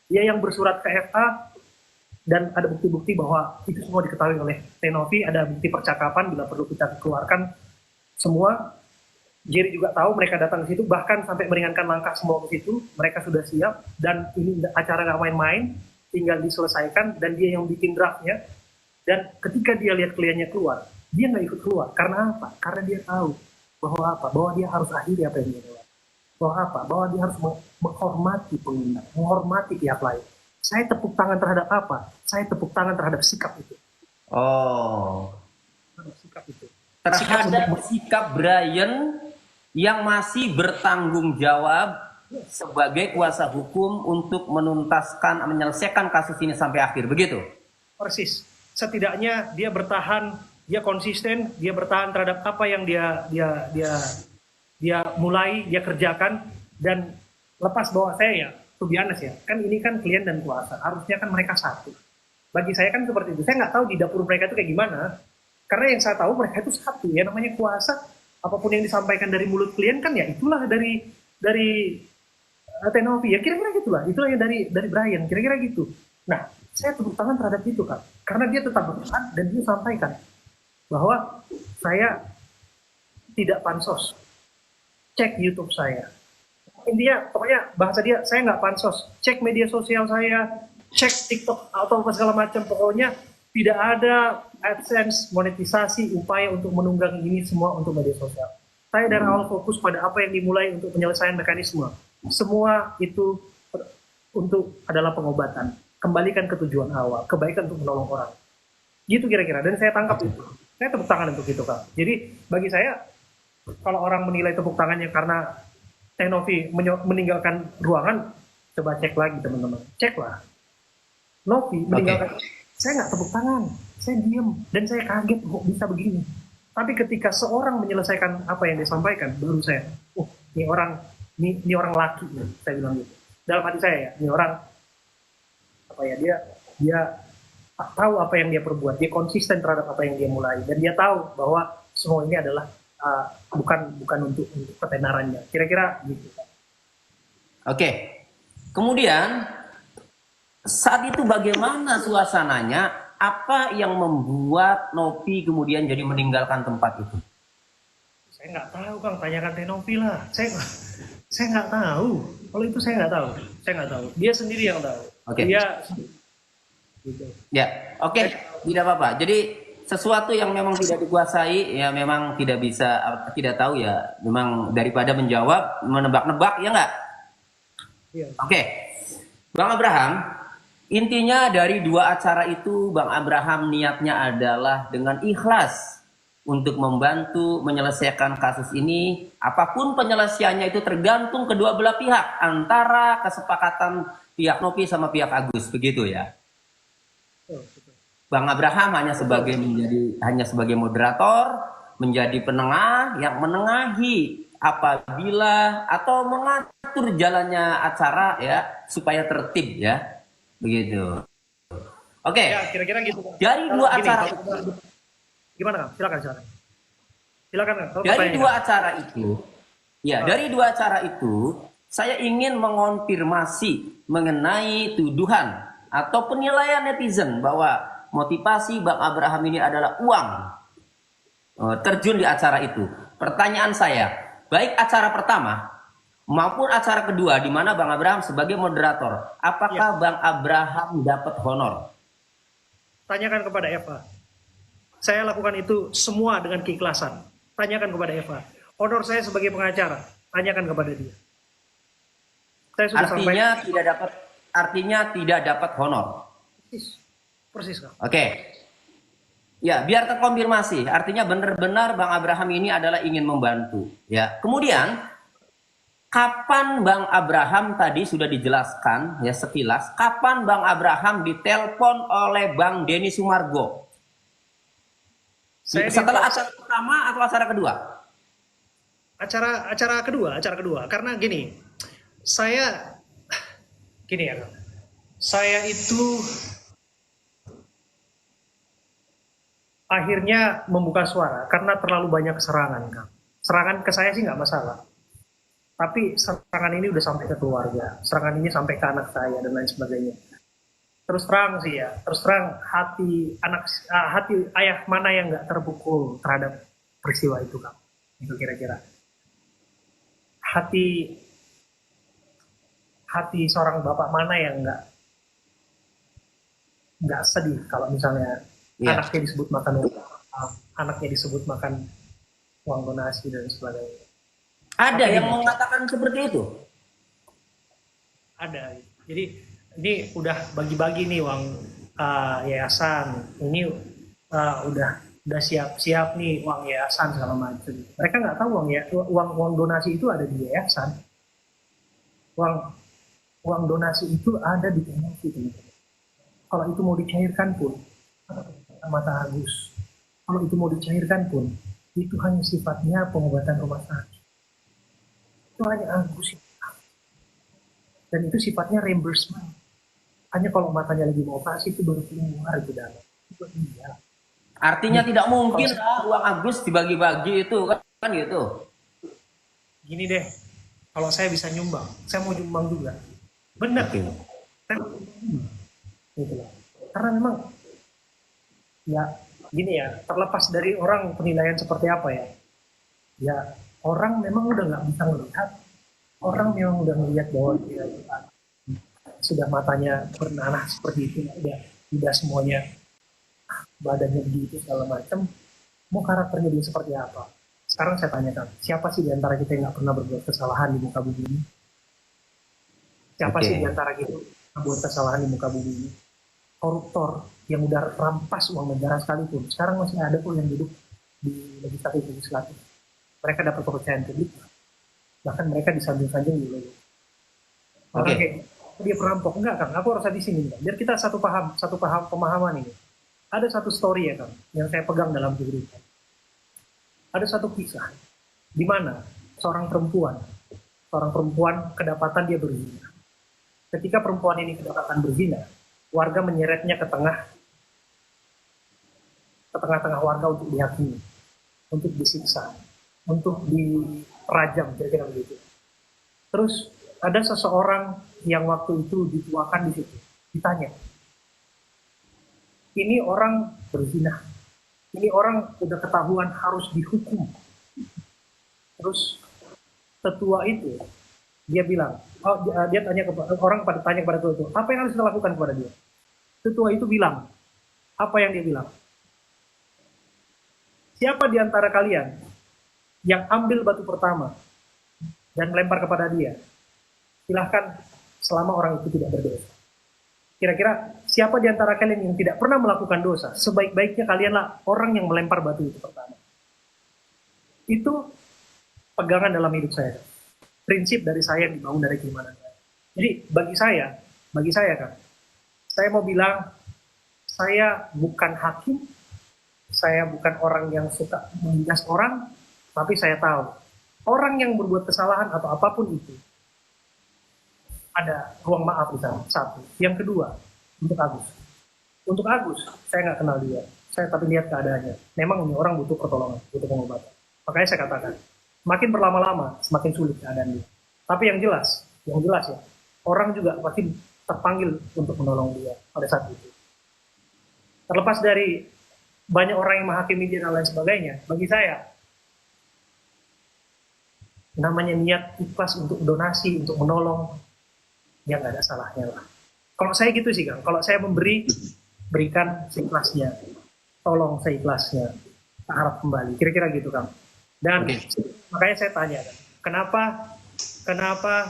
Dia yang bersurat ke FA dan ada bukti-bukti bahwa itu semua diketahui oleh Tenovi. Ada bukti percakapan bila perlu kita keluarkan semua. Gary juga tahu mereka datang ke situ, bahkan sampai meringankan langkah semua ke situ. Mereka sudah siap dan ini acara nggak main-main, tinggal diselesaikan dan dia yang bikin draftnya. Dan ketika dia lihat kliennya keluar, dia nggak ikut keluar. Karena apa? Karena dia tahu bahwa dia harus akhiri apa yang dia lewat. Bahwa dia harus menghormati pengguna, menghormati pihak lain. Saya tepuk tangan terhadap apa? Saya tepuk tangan terhadap sikap itu. Oh. Sikap itu. Terhadap sikap Brian yang masih bertanggung jawab sebagai kuasa hukum untuk menuntaskan, menyelesaikan kasus ini sampai akhir, begitu? Persis. Setidaknya dia bertahan, dia konsisten, dia bertahan terhadap apa yang dia mulai, dia kerjakan, dan lepas bahwa saya ya, to be honest ya, kan ini kan klien dan kuasa, harusnya kan mereka satu. Bagi saya kan seperti itu. Saya nggak tahu di dapur mereka itu kayak gimana, karena yang saya tahu mereka itu satu ya, namanya kuasa. Apapun yang disampaikan dari mulut klien kan ya itulah dari Tenovi ya, kira-kira gitulah, itulah yang dari Brian, kira-kira gitu. Nah, saya tepuk tangan terhadap itu kan, karena dia tetap bertahan dan dia sampaikan bahwa saya tidak pansos, cek YouTube saya. Intinya pokoknya bahasa dia, saya nggak pansos, cek media sosial saya, cek TikTok atau apa segala macam, pokoknya tidak ada AdSense, monetisasi, upaya untuk menunggangi ini semua untuk media sosial. Saya dari awal fokus pada apa yang dimulai untuk penyelesaian mekanisme. Semua itu untuk adalah pengobatan. Kembalikan ke tujuan awal, kebaikan untuk menolong orang. Gitu kira-kira, dan saya tangkap itu. Saya tepuk tangan untuk itu, Kak. Jadi bagi saya, kalau orang menilai tepuk tangannya karena Teh Novi meninggalkan ruangan, coba cek lagi teman-teman. Cek lah. Novi meninggalkan, saya nggak tepuk tangan, saya diem, dan saya kaget kok bisa begini. Tapi ketika seorang menyelesaikan apa yang dia sampaikan, baru saya, ini orang laki, ya, saya bilang gitu. Dalam hati saya ya, ini orang apa ya, dia tahu apa yang dia perbuat, dia konsisten terhadap apa yang dia mulai, dan dia tahu bahwa semua ini adalah bukan untuk ketenarannya. Kira-kira gitu. Oke. Kemudian saat itu bagaimana suasananya? Apa yang membuat Novi kemudian jadi meninggalkan tempat itu? Saya nggak tahu, Kang. Tanyakan Teh Novi lah. Saya nggak tahu. Kalau itu saya nggak tahu. Saya nggak tahu. Dia sendiri yang tahu. Oke. Dia gitu. Ya, oke. Tidak apa-apa. Jadi sesuatu yang memang tidak dikuasai ya memang tidak bisa, tidak tahu ya. Memang daripada menjawab menebak-nebak, ya nggak? Iya. Oke. Bang Abraham, intinya dari dua acara itu Bang Abraham niatnya adalah dengan ikhlas untuk membantu menyelesaikan kasus ini. Apapun penyelesaiannya itu tergantung kedua belah pihak, antara kesepakatan pihak Novi sama pihak Agus, begitu ya. Bang Abraham hanya sebagai moderator, menjadi penengah yang menengahi apabila atau mengatur jalannya acara ya supaya tertib ya. Begitu. Oke. Ya, kira-kira gitu. Dari dua acara gimana, Kang? Silakan. Silakan, Kang. Dari dua acara itu, ya, dari dua acara itu saya ingin mengonfirmasi mengenai tuduhan atau penilaian netizen bahwa motivasi Bang Abraham ini adalah uang terjun di acara itu. Pertanyaan saya, baik acara pertama maupun acara kedua di mana Bang Abraham sebagai moderator, apakah Bang Abraham dapat honor? Tanyakan kepada Eva. Saya lakukan itu semua dengan keikhlasan. Tanyakan kepada Eva. Honor saya sebagai pengacara, tanyakan kepada dia. Saya sudah artinya tidak dapat honor. Persis, Kak. Oke. Ya, biar terkonfirmasi. Artinya benar-benar Bang Abraham ini adalah ingin membantu. Ya. Kemudian kapan Bang Abraham tadi sudah dijelaskan ya sekilas, kapan Bang Abraham ditelepon oleh Bang Denny Sumargo? Setelah acara pertama atau acara kedua? Acara kedua. Karena gini ya, Kang. Saya itu akhirnya membuka suara karena terlalu banyak serangan, Kang. Serangan ke saya sih nggak masalah. Tapi serangan ini udah sampai ke keluarga, serangan ini sampai ke anak saya dan lain sebagainya. Terus terang hati ayah mana yang nggak terpukul terhadap peristiwa itu, Kang? Itu kira-kira. Hati seorang bapak mana yang nggak sedih kalau misalnya anaknya disebut makan uang donasi dan sebagainya. Ada yang mengatakan seperti itu? Ada. Jadi ini udah bagi-bagi nih uang yayasan. Ini udah siap-siap nih uang yayasan segala macam. Mereka nggak tahu uang donasi itu ada di yayasan. Uang donasi itu ada di TNI. Kalau itu mau dicairkan pun, mata Agus. Kalau itu mau dicairkan pun, itu hanya sifatnya pengobatan rumah sakit. Itu hanya Agus. Dan itu sifatnya reimbursement. Hanya kalau matanya lagi mau operasi itu baru keluar ke dalam. Itu iya. Artinya tidak mungkin uang Agus dibagi-bagi itu kan gitu. Gini deh, kalau saya bisa nyumbang, saya mau nyumbang juga. Benar. Okay. Gitu lah. Karena memang ya gini ya, terlepas dari orang penilaian seperti apa ya. Ya orang memang udah nggak bisa melihat, orang memang udah melihat bahwa dia sudah matanya bernanah seperti itu, udah semuanya badannya begitu segala macam, mau karakternya dia seperti apa? Sekarang saya tanyakan, siapa sih di antara kita yang nggak pernah berbuat kesalahan di muka bumi ini? Siapa sih di Oke. antara kita yang berbuat kesalahan di muka bumi ini? Koruptor yang udah rampas uang negara sekalipun, sekarang masih ada kok yang duduk di legislatif. Mereka dapat kepercayaan publik, bahkan mereka disanjung-sanjung dulu. Orang kayak Oke. dia perampok, enggak kan? Aku harus di sini, biar kita satu pemahaman ini. Ada satu story ya kan, yang saya pegang dalam kehidupan. Ada satu kisah di mana seorang perempuan kedapatan dia berzina. Ketika perempuan ini kedapatan berzina, warga menyeretnya ke tengah-tengah warga untuk dihakimi, untuk disiksa, untuk dirajam, kira-kira begitu. Terus ada seseorang yang waktu itu dituakan di situ, ditanya, ini orang berzina, ini orang udah ketahuan harus dihukum. Terus tetua itu dia bilang, dia tanya kepada orang, tanya kepada tetua itu, apa yang harus kita lakukan kepada dia? Tetua itu bilang, apa yang dia bilang? Siapa di antara kalian yang ambil batu pertama dan melempar kepada dia, silahkan selama orang itu tidak berdosa. Kira-kira siapa di antara kalian yang tidak pernah melakukan dosa, sebaik-baiknya kalianlah orang yang melempar batu itu pertama. Itu pegangan dalam hidup saya. Prinsip dari saya yang dibangun dari keimanan saya. Jadi bagi saya kan, saya mau bilang, saya bukan hakim, saya bukan orang yang suka menindas orang, tapi saya tahu, orang yang berbuat kesalahan atau apapun itu, ada ruang maaf di sana. Satu. Yang kedua, untuk Agus. Untuk Agus, saya nggak kenal dia. Saya tapi lihat keadaannya. Memang ini orang butuh pertolongan, butuh pengobatan. Makanya saya katakan, semakin berlama-lama, semakin sulit keadaan dia. Tapi yang jelas ya, orang juga pasti terpanggil untuk menolong dia pada saat itu. Terlepas dari banyak orang yang menghakimi dia dan lain sebagainya, bagi saya, namanya niat ikhlas untuk donasi, untuk menolong, ya nggak ada salahnya lah. Kalau saya gitu sih Kang, kalau saya berikan seikhlasnya, tolong seikhlasnya, tak harap kembali, kira-kira gitu Kang. Dan makanya saya tanya kan, kenapa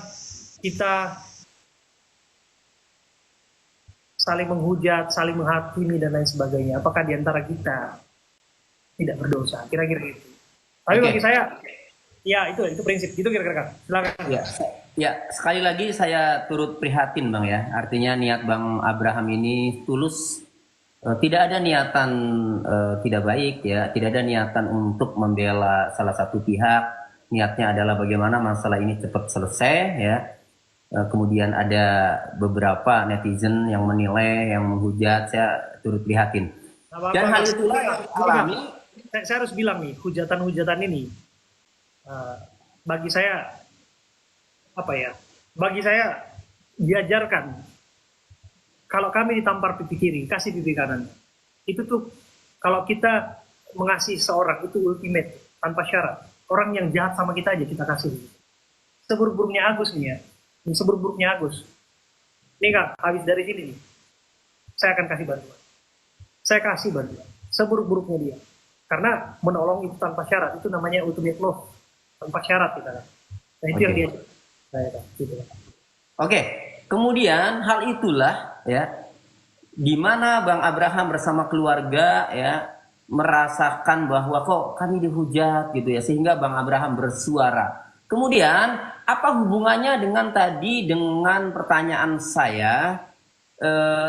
kita saling menghujat, saling menghakimi dan lain sebagainya? Apakah di antara kita tidak berdosa? Kira-kira gitu. Tapi bagi saya, ya itu prinsip gitu kira-kira Kang. Silakan. Ya, sekali lagi saya turut prihatin Bang ya. Artinya niat Bang Abraham ini tulus, tidak ada niatan tidak baik ya, tidak ada niatan untuk membela salah satu pihak. Niatnya adalah bagaimana masalah ini cepat selesai ya. Kemudian ada beberapa netizen yang menilai, yang menghujat, saya turut prihatin. Dan hal itulah yang alami. Saya harus bilang nih, hujatan-hujatan ini bagi saya diajarkan, kalau kami ditampar pipi kiri, kasih pipi kanan. Itu tuh kalau kita mengasihi seorang itu ultimate, tanpa syarat. Orang yang jahat sama kita aja kita kasih. Seburuk-buruknya Agus nih ya, seburuk-buruknya Agus. Nih Kak, habis dari sini nih, saya akan kasih bantuan. Saya kasih bantuan, seburuk-buruknya dia. Karena menolong itu tanpa syarat, itu namanya ultimate love, tanpa syarat kita. Nah itu yang dia. Oke, kemudian hal itulah ya, di mana Bang Abraham bersama keluarga ya merasakan bahwa kok kami dihujat gitu ya, sehingga Bang Abraham bersuara. Kemudian apa hubungannya dengan pertanyaan saya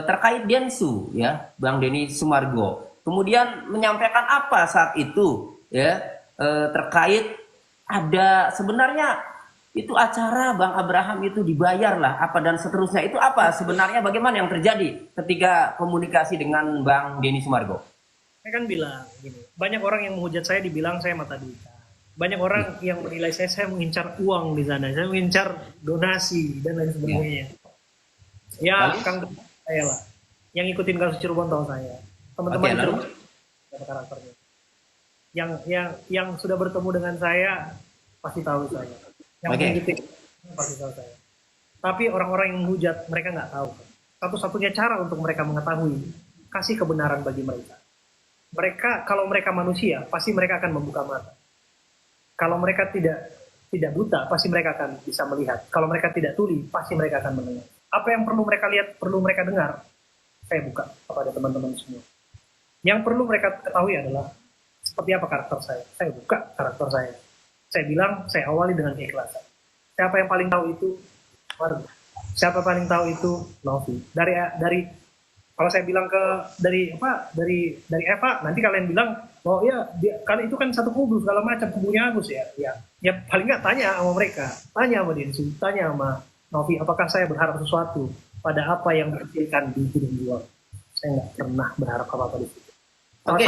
terkait Densu ya, Bang Denny Sumargo. Kemudian menyampaikan apa saat itu ya terkait ada sebenarnya itu acara Bang Abraham itu dibayar lah apa dan seterusnya, itu apa sebenarnya, bagaimana yang terjadi ketika komunikasi dengan Bang Denny Sumargo? Saya kan bilang gini, banyak orang yang menghujat saya dibilang saya mata duitan. Banyak orang yang menilai saya mengincar uang di sana, saya mengincar donasi dan lain sebagainya. Ya, Kang saya lah. Yang ikutin kasus Cirebon tahu saya. Teman-teman Cirebon ada karakternya. Yang sudah bertemu dengan saya pasti tahu saya. Yang mengikuti pasti tahu saya. Tapi orang-orang yang menghujat, mereka nggak tahu. Satu-satunya cara untuk mereka mengetahui, kasih kebenaran bagi mereka. Mereka, kalau mereka manusia, pasti mereka akan membuka mata. Kalau mereka tidak buta, pasti mereka akan bisa melihat. Kalau mereka tidak tuli, pasti mereka akan mendengar. Apa yang perlu mereka lihat, perlu mereka dengar, saya buka kepada teman-teman semua. Yang perlu mereka ketahui adalah seperti apa karakter saya. Saya buka karakter saya. Saya bilang, saya awali dengan keikhlasan. Siapa yang paling tahu itu? Margo. Siapa yang paling tahu itu? Novi. Dari kalau saya bilang dari Eva, nanti kalian bilang, oh ya, kali itu kan satu kubu segala macam, kubunya Agus ya. Ya paling nggak tanya sama mereka, tanya sama Densu, tanya sama Novi, apakah saya berharap sesuatu pada apa yang dihasilkan di Gunung Juang? Saya nggak pernah berharap apa-apa di situ. Oke.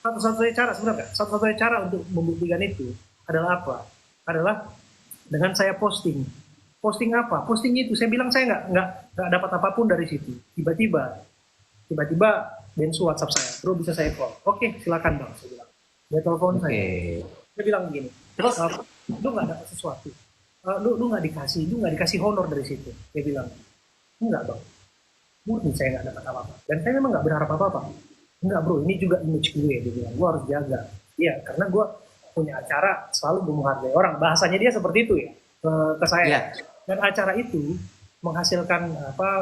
Satu-satunya cara sebenarnya, satu-satunya cara untuk membuktikan itu adalah apa? Adalah dengan saya posting. Posting apa? Posting itu saya bilang saya nggak dapat apapun dari situ. Tiba-tiba Densu WhatsApp saya, bro bisa saya call. Oke, silakan bang, saya bilang. Dia telepon saya. Dia bilang begini. Terus lu nggak dapat sesuatu. Lu nggak dikasih honor dari situ. Dia bilang, enggak bang. Murni saya nggak dapat apa-apa. Dan saya memang nggak berharap apa-apa. Enggak bro, ini juga image gue. Dia bilang, gue harus jaga. Iya, karena gue punya acara selalu menghargai orang. Bahasanya dia seperti itu ya ke saya. Yeah. Dan acara itu menghasilkan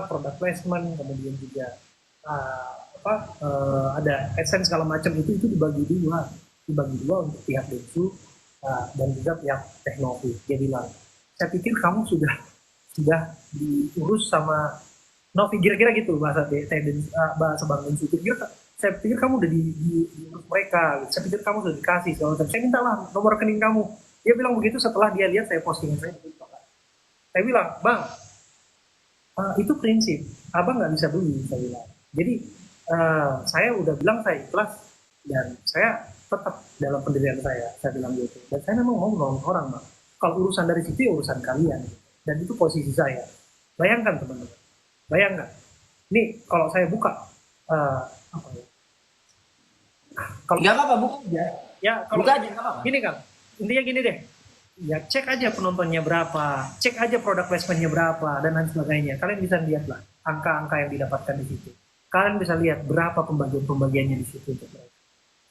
product placement, kemudian juga ada AdSense segala macam itu dibagi dua untuk pihak Densu dan juga pihak Teknovi. Dia bilang, saya pikir kamu sudah diurus sama Novi, kira-kira gitu bahasa Bang Densu. Saya pikir kamu udah diurus mereka, saya pikir kamu sudah dikasih segala macam. Saya mintalah nomor rekening kamu. Dia bilang begitu setelah dia lihat saya postingan saya. Saya bilang, bang, itu prinsip, abang nggak bisa beli, saya bilang. Jadi saya udah bilang saya ikhlas dan saya tetap dalam pendirian saya bilang gitu. Dan saya memang mau nolong orang, bang. Kalau urusan dari situ ya urusan kalian. Dan itu posisi saya. Bayangkan teman-teman, bayangkan. Ini kalau saya buka, apa ya? Kalau nggak apa-apa, buka aja. Ya, kalau buka aja nggak apa-apa. Gini Kang, intinya gini deh. Ya cek aja penontonnya berapa, cek aja produk placementnya berapa dan lain sebagainya. Kalian bisa lihatlah angka-angka yang didapatkan di situ. Kalian bisa lihat berapa pembagiannya di situ.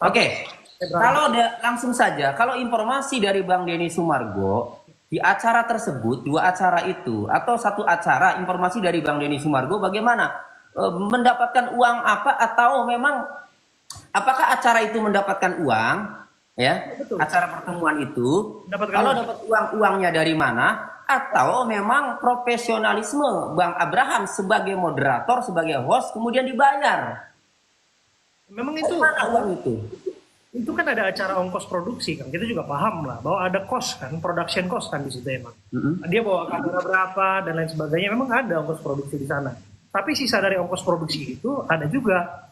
Oke. Kalau langsung saja, kalau informasi dari Bang Denny Sumargo di acara tersebut, 2 acara itu atau 1 acara, informasi dari Bang Denny Sumargo bagaimana? Mendapatkan uang apa atau memang apakah acara itu mendapatkan uang? Ya, betul. Acara pertemuan itu kalau dapat uangnya dari mana, atau memang profesionalisme Bang Abraham sebagai moderator, sebagai host kemudian dibayar. Memang itu mana uang itu kan ada acara ongkos produksi kan, kita juga paham lah bahwa ada cost kan, production cost kan di situ emang. Dia bawa kamera berapa dan lain sebagainya, memang ada ongkos produksi di sana. Tapi sisa dari ongkos produksi itu ada juga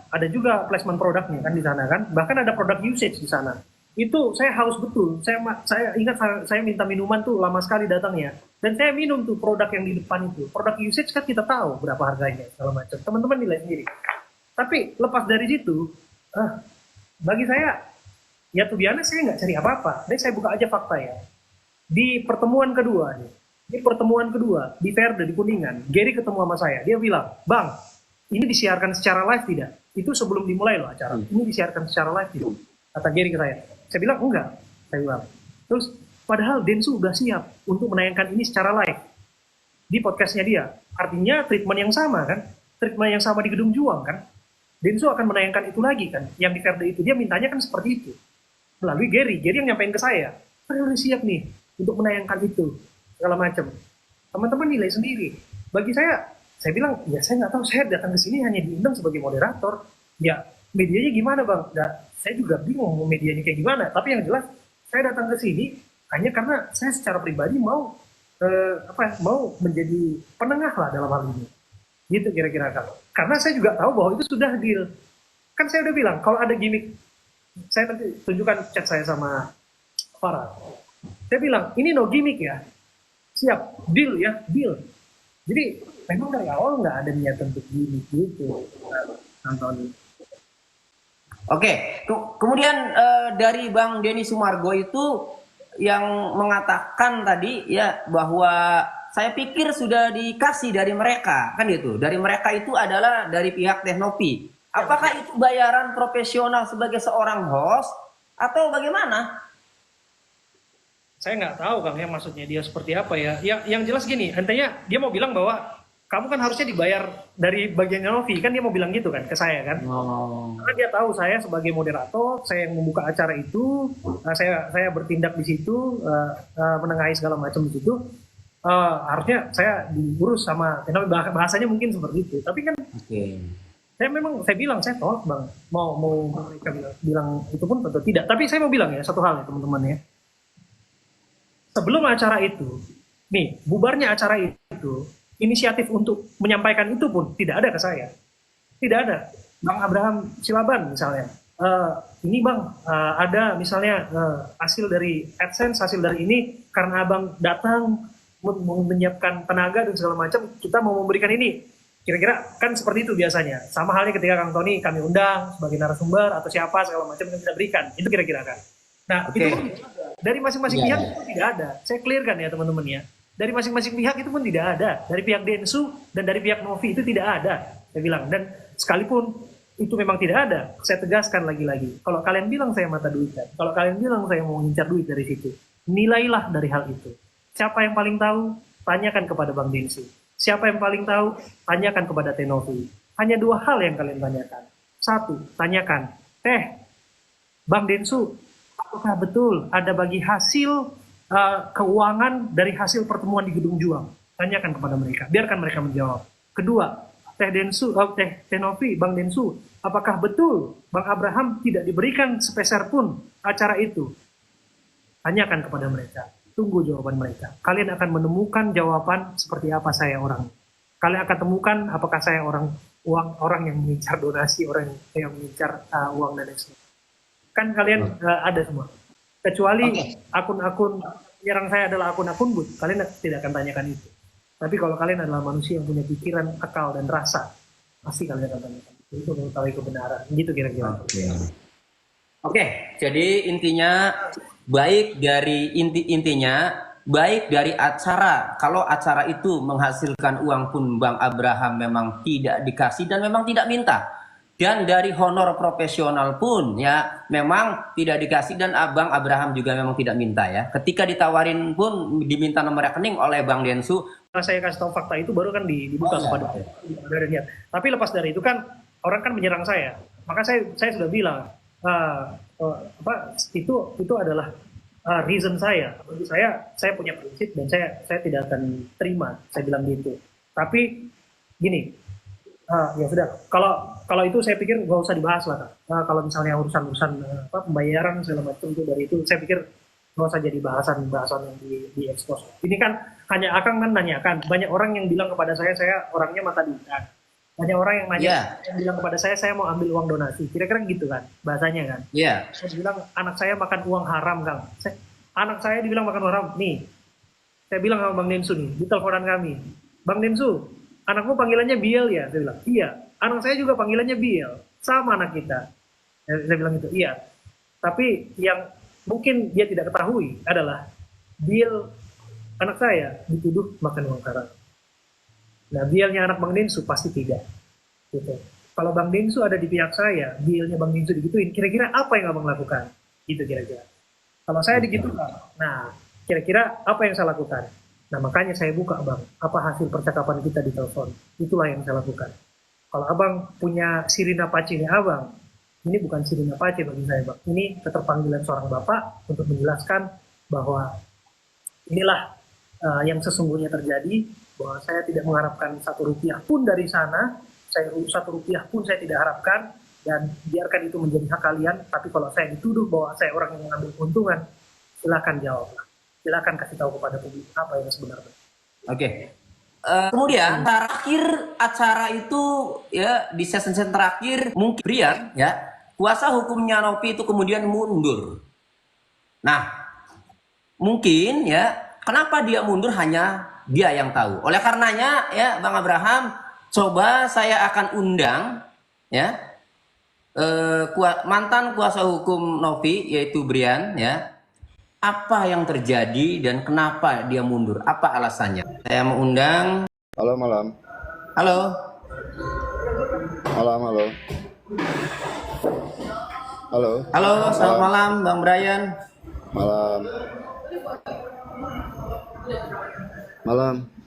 ada juga placement produknya kan di sana kan, bahkan ada produk usage di sana. Itu saya haus betul, saya ingat saya minta minuman tuh lama sekali datangnya, dan saya minum tuh produk yang di depan itu. Produk usage kan kita tahu berapa harganya segala macam, teman-teman nilai sendiri. Tapi lepas dari situ, bagi saya ya tuh biasa saya nggak cari apa-apa. Dan saya buka aja fakta ya. Di pertemuan kedua di Verde di Kuningan, Gary ketemu sama saya. Dia bilang, Bang, ini disiarkan secara live tidak? Itu sebelum dimulai loh acara. Ini disiarkan secara live tidak? Kata Gary ke saya. Saya bilang, enggak. Saya bilang. Terus, padahal Densu udah siap untuk menayangkan ini secara live. Di podcastnya dia. Artinya treatment yang sama kan? Treatment yang sama di Gedung Juang kan? Densu akan menayangkan itu lagi kan? Yang di Verde itu. Dia mintanya kan seperti itu. Melalui Gary. Gary yang nyampein ke saya. Saya udah siap nih untuk menayangkan itu. Segala macam. Teman-teman nilai sendiri. Bagi saya bilang, ya saya nggak tahu, saya datang ke sini hanya diundang sebagai moderator. Ya, medianya gimana bang? Nah, saya juga bingung medianya kayak gimana. Tapi yang jelas, saya datang ke sini hanya karena saya secara pribadi mau menjadi penengah lah dalam hal ini. Gitu kira-kira kalau. Karena saya juga tahu bahwa itu sudah deal. Kan saya udah bilang, kalau ada gimmick, saya nanti tunjukkan chat saya sama Farah. Saya bilang, ini no gimmick ya. Siap, deal ya, deal. Jadi memang dari awal nggak ada niatan untuk gimmick gitu, Antoni. Oke, kemudian dari Bang Denny Sumargo itu yang mengatakan tadi ya bahwa saya pikir sudah dikasih dari mereka, kan gitu. Dari mereka itu adalah dari pihak Teknopi. Apakah itu bayaran profesional sebagai seorang host atau bagaimana? Saya nggak tahu Kang ya maksudnya dia seperti apa ya. Yang jelas gini, intinya dia mau bilang bahwa kamu kan harusnya dibayar dari bagian Novi, kan dia mau bilang gitu kan ke saya kan. Oh. Karena dia tahu saya sebagai moderator, saya yang membuka acara itu, saya bertindak di situ, menengahi segala macam di situ. Harusnya saya diurus sama Novi, bahasanya mungkin seperti itu. Tapi kan saya bilang saya tolak bang, mau mereka bilang itu pun tentu tidak. Tapi saya mau bilang ya satu hal ya teman-teman ya. Sebelum acara itu, nih bubarnya acara itu, inisiatif untuk menyampaikan itu pun tidak ada ke saya, tidak ada. Bang Abraham Silaban misalnya, ini bang ada misalnya hasil dari AdSense, hasil dari ini karena abang datang menyiapkan tenaga dan segala macam, kita mau memberikan ini. Kira-kira kan seperti itu biasanya. Sama halnya ketika Kang Tony kami undang sebagai narasumber atau siapa segala macam yang kita berikan, itu kira-kira kan. Nah, itu pun dari masing-masing pihak itu tidak ada. Saya clearkan ya teman-teman ya. Dari masing-masing pihak itu pun tidak ada. Dari pihak Densu dan dari pihak Novi itu tidak ada. Saya bilang. Dan sekalipun itu memang tidak ada, saya tegaskan lagi-lagi. Kalau kalian bilang saya mata duitan, kalau kalian bilang saya mau ngincar duit dari situ, nilailah dari hal itu. Siapa yang paling tahu? Tanyakan kepada Bang Densu. Siapa yang paling tahu? Tanyakan kepada Tenovi. Hanya dua hal yang kalian tanyakan. Satu, tanyakan, Bang Densu, apakah betul ada bagi hasil keuangan dari hasil pertemuan di Gedung Juang? Tanyakan kepada mereka, biarkan mereka menjawab. Kedua, Tenovi, Bang Densu, apakah betul Bang Abraham tidak diberikan sepeser pun acara itu? Tanyakan kepada mereka, tunggu jawaban mereka. Kalian akan menemukan jawaban seperti apa saya orang. Kalian akan temukan apakah saya orang yang mengincar donasi, orang yang mengincar uang dan lain-lain. Kan kalian ada semua. Kecuali akun-akun yang saya adalah akun-akun bot, kalian tidak akan tanyakan itu. Tapi kalau kalian adalah manusia yang punya pikiran, akal dan rasa, pasti kalian akan tanyakan. Itu mengetahui kebenaran. Gitu kira-kira. Oke, jadi intinya baik dari acara, kalau acara itu menghasilkan uang pun Bang Abraham memang tidak dikasih dan memang tidak minta. Dan dari honor profesional pun ya memang tidak dikasih dan Abang Abraham juga memang tidak minta ya. Ketika ditawarin pun diminta nomor rekening oleh Bang Densu. Saya kasih tahu fakta itu baru kan dibuka kepada niat. Tapi lepas dari itu kan orang kan menyerang saya. Maka saya sudah bilang itu adalah reason saya. Bagi saya punya prinsip dan saya tidak akan terima. Saya bilang gitu. Tapi gini. Ya sudah, kalau itu saya pikir nggak usah dibahas lah. Kalau misalnya urusan pembayaran segala macam itu dari itu, saya pikir nggak usah jadi bahasan yang di expose. Ini kan hanya Akang kan nanyakan, banyak orang yang bilang kepada saya orangnya mata duitan. Banyak orang yang nanya, yang bilang kepada saya mau ambil uang donasi. Kira-kira gitu kan bahasanya kan. Saya bilang anak saya makan uang haram Kang. Anak saya dibilang makan haram. Nih, saya bilang sama Bang Densu nih di teleponan kami, Bang Densu, anakmu panggilannya Biel ya? Saya bilang, iya. Anak saya juga panggilannya Biel. Sama anak kita. Saya bilang itu, iya. Tapi yang mungkin dia tidak ketahui adalah Biel, anak saya, dituduh makan uang haram. Nah, Bielnya anak Bang Densu pasti tidak. Gitu. Kalau Bang Densu ada di pihak saya, Bielnya Bang Densu digituin, kira-kira apa yang abang lakukan? Gitu kira-kira. Kalau saya digitukan, nah, kira-kira apa yang saya lakukan? Nah makanya saya buka Abang, apa hasil percakapan kita di telepon. Itulah yang saya lakukan. Kalau Abang punya sirina pacinya Abang, ini bukan sirina paci bagi saya Bang. Ini keterpanggilan seorang Bapak untuk menjelaskan bahwa inilah yang sesungguhnya terjadi, bahwa saya tidak mengharapkan Rp1 pun dari sana, Rp1 pun saya tidak harapkan, dan biarkan itu menjadi hak kalian, tapi kalau saya dituduh bahwa saya orang yang mengambil keuntungan, silakan jawablah. Silakan kasih tahu kepada publik apa yang sebenarnya. Kemudian terakhir acara itu ya di season terakhir mungkin Brian ya kuasa hukumnya Novi itu kemudian mundur. Nah mungkin ya kenapa dia mundur hanya dia yang tahu. Oleh karenanya ya Bang Abraham coba saya akan undang ya mantan kuasa hukum Novi yaitu Brian ya. Apa yang terjadi dan kenapa dia mundur? Apa alasannya? Saya mengundang. Halo malam, Halo, malam, halo, halo, halo, selamat malam, Bang Brian. malam, malam.